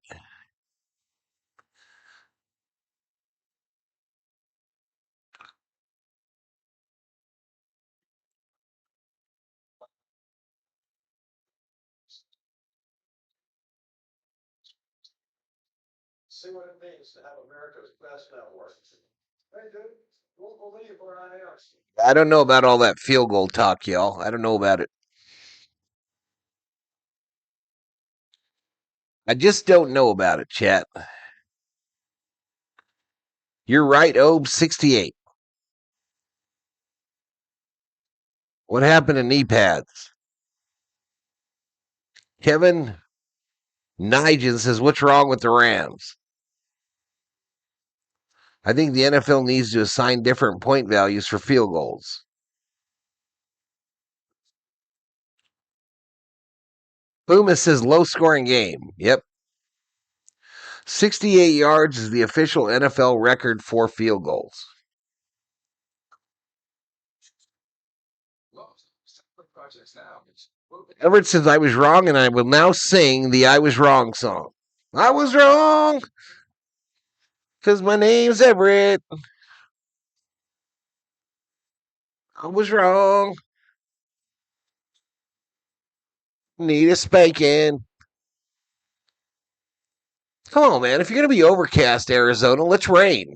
See what it means to have America's best network. Hey, dude, won't believe where I am. I don't know about all that field goal talk, y'all. I don't know about it. I just don't know about it, chat. You're right, Obe, 68. What happened to knee pads? Kevin Nigel says, what's wrong with the Rams? I think the NFL needs to assign different point values for field goals. Boomis says low scoring game. Yep. 68 yards is the official NFL record for field goals. Everett says I was wrong, and I will now sing the I Was Wrong song. I was wrong. 'Cause my name's Everett. I was wrong. Need a spanking. Come on, man. If you're going to be overcast, Arizona, let's rain.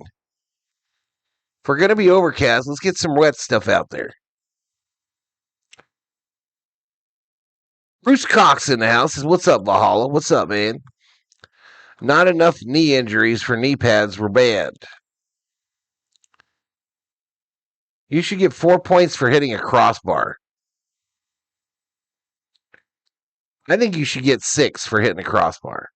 If we're going to be overcast, let's get some wet stuff out there. Bruce Cox in the house says, "What's up, Valhalla? What's up, man? Not enough knee injuries for knee pads were banned. You should get 4 points for hitting a crossbar. I think you should get 6 for hitting a crossbar.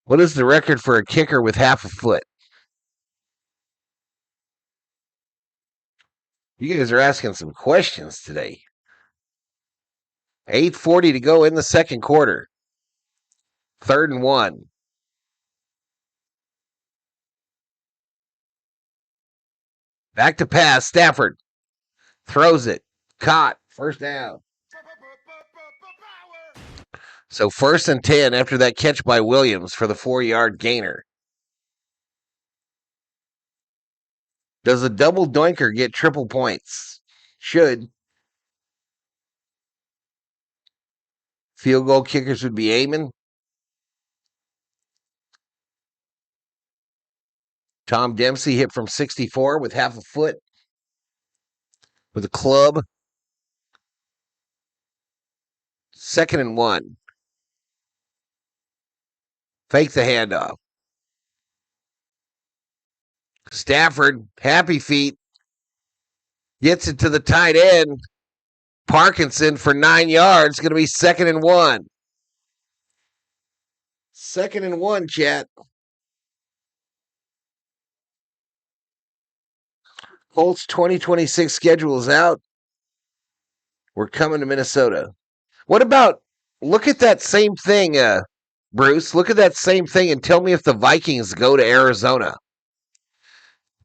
What is the record for a kicker with half a foot? You guys are asking some questions today. 8:40 to go in the second quarter. 3rd and 1. Back to pass. Stafford throws it. Caught. First down. So 1st and 10 after that catch by Williams for the 4-yard gainer. Does a double doinker get triple points? Should. Field goal kickers would be aiming. Tom Dempsey hit from 64 with half a foot with a club. 2nd and 1. Fake the handoff. Stafford, happy feet, gets it to the tight end. Parkinson for 9 yards. Going to be 2nd and 1. 2nd and 1, chat. Colts 2026 schedule is out. We're coming to Minnesota. What about, look at that same thing, Bruce. Look at that same thing and tell me if the Vikings go to Arizona.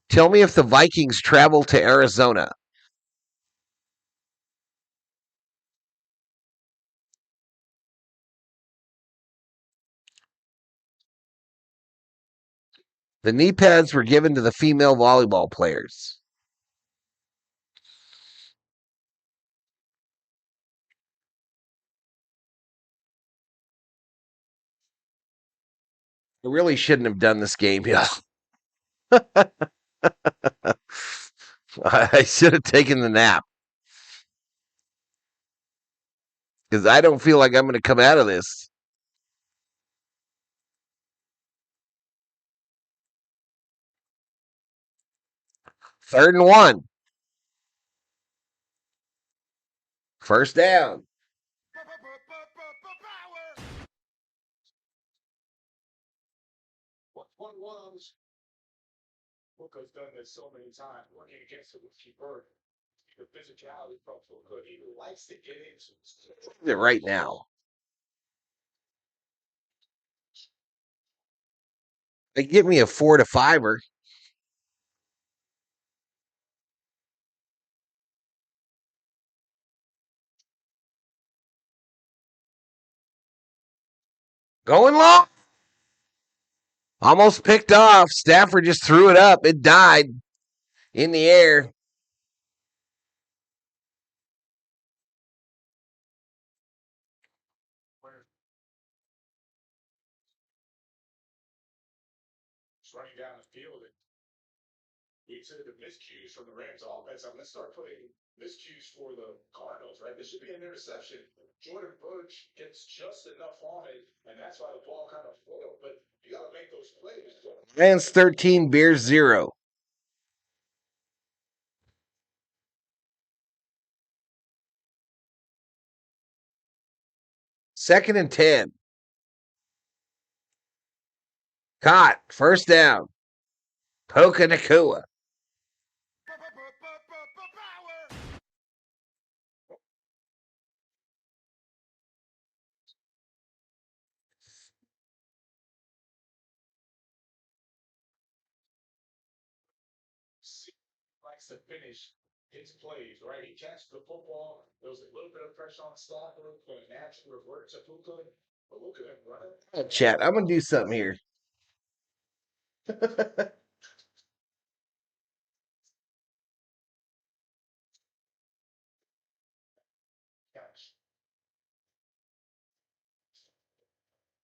Tell me if the Vikings travel to Arizona. The knee pads were given to the female volleyball players. I really shouldn't have done this game. Yeah. I should have taken the nap. Because I don't feel like I'm going to come out of this. Third and 1. First down. One was Booker's done this so many times working against the keeper. The physicality from Booker, he likes to get into It right now. They give me a 4 to 5er. Going long. Almost picked off. Stafford just threw it up. It died in the air. running down the field. And we said the miscues from the Rams offense. I'm going to start putting miscues for the Cardinals, right? This should be an interception. Jordan Burch gets just enough on it, and that's why the ball kind of foiled. But you got to make those plays. Rams 13, Bears 0. Second and 10. Caught. First down. Puka Nakua. Likes to finish his plays, right? He catches the football. There was a little bit of pressure on Stafford, but it naturally revert to Puka. But look at him running. Chat, I'm gonna do something here. Catch.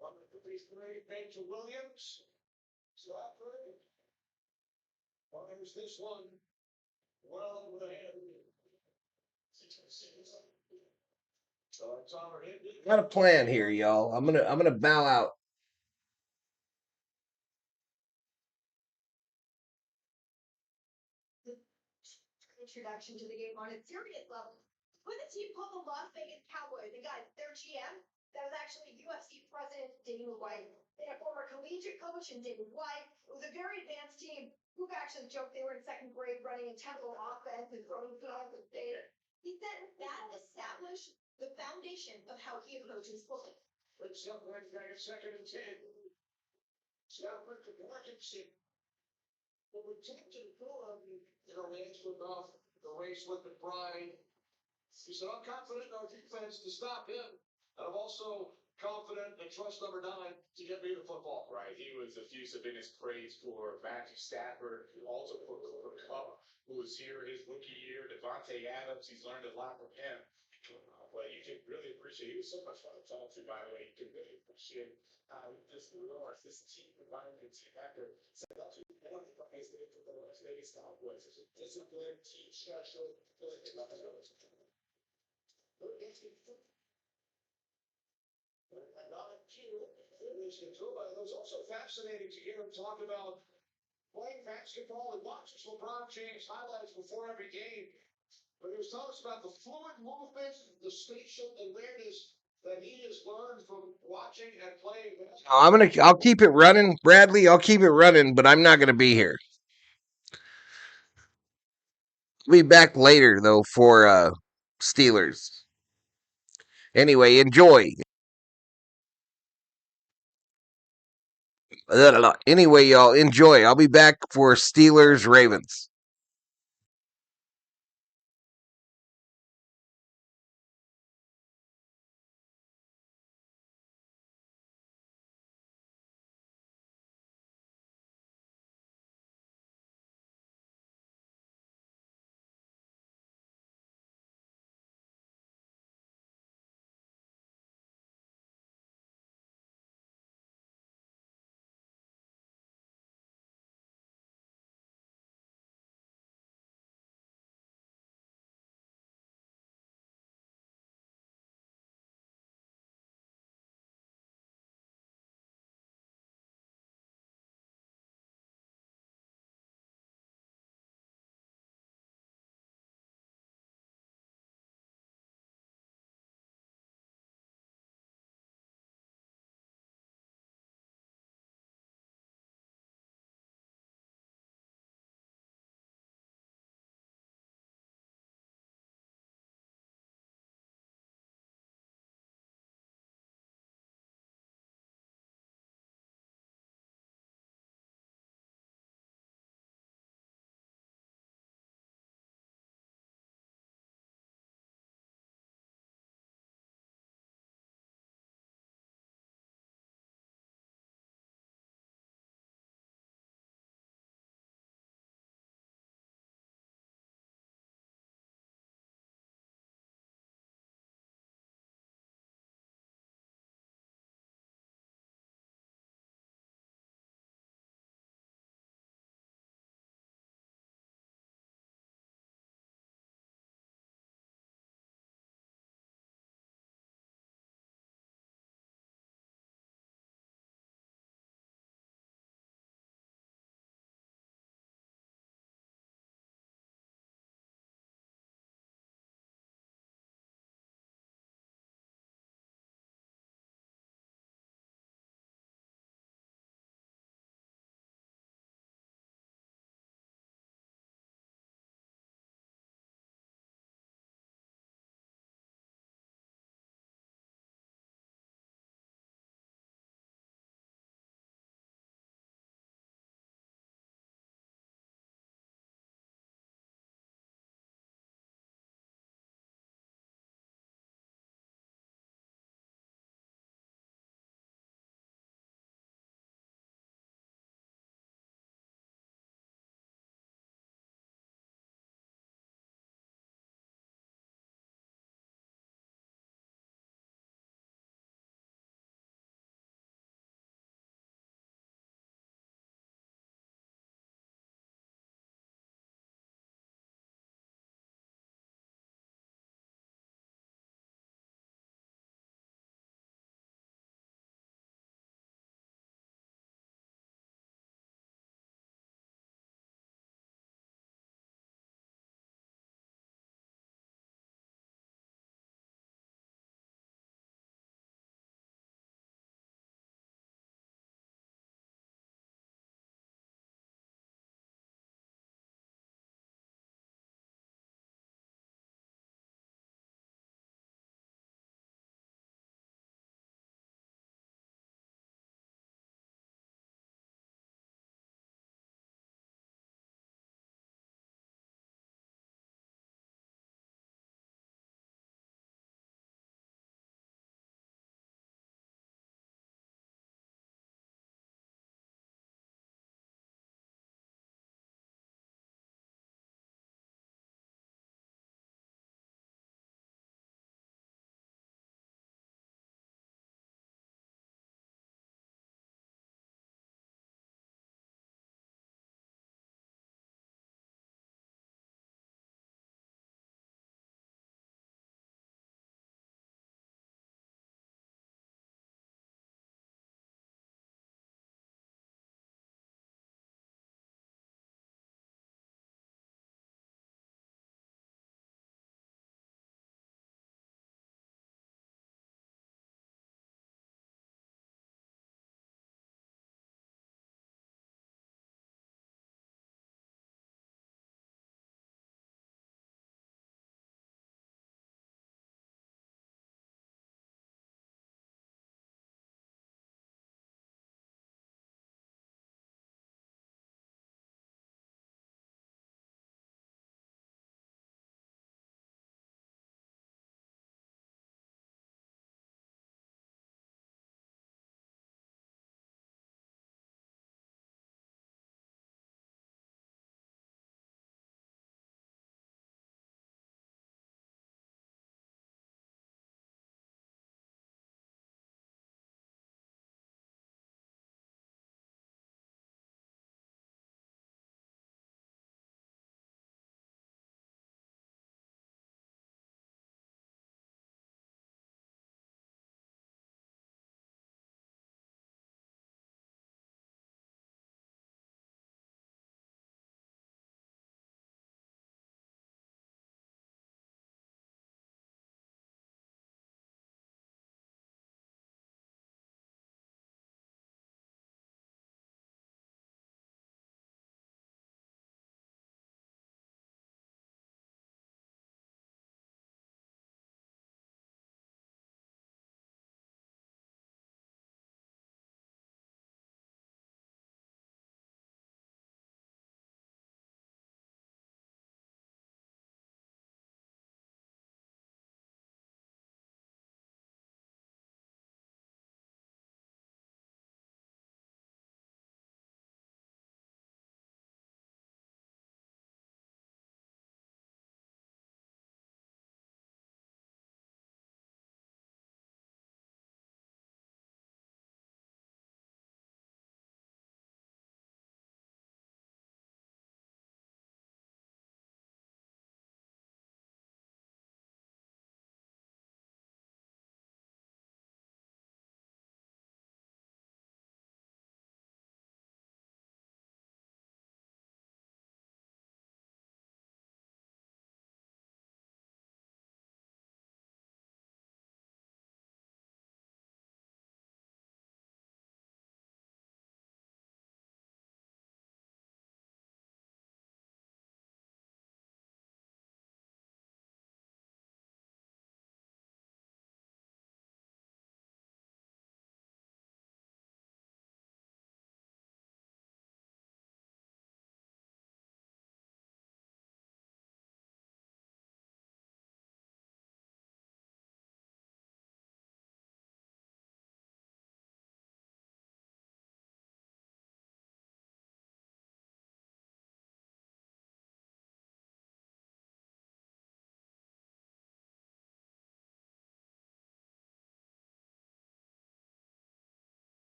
On the 53, Major Williams. Stafford. Fires this one. Well over the head. Got a plan here, y'all. I'm gonna bow out. Introduction to the game on a serious level. When the team called the Las Vegas Cowboys, and guys, their GM, that was actually UFC president Dana White. They had a former collegiate coach and David White. It was a very advanced team. Who actually joked they were in second grade running a tempo offense and throwing footballs and data. He said that established the foundation of how he approaches football. Let's jump right back at 2nd and 10. Stafford to Washington. Well, we talked to the Phil Lance about the race with McBride. He said, I'm confident in our defense to stop him. And I'm also confident and trust number 9 to get me the football. Right. He was effusive in his praise for Matthew Stafford, also for Cooper Kupp, who was here his rookie year. Devontae Adams, he's learned a lot from him. But you can really appreciate, he was so much fun to talk to, by the way. You can really appreciate how this rewards this team environment after set up to one of the guys that for the Las Vegas Cowboys. It's a disciplined team structure. It was also fascinating to hear him talk about playing basketball and watching LeBron James highlights before every game. But he was telling us about the fluid movement, the spatial awareness that he has learned from watching and playing basketball. I'll keep it running, Bradley. I'll keep it running, but I'm not gonna be here. I'll be back later though for Steelers. Anyway, enjoy. Anyway, y'all enjoy. I'll be back for Steelers Ravens.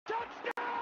Touchdown!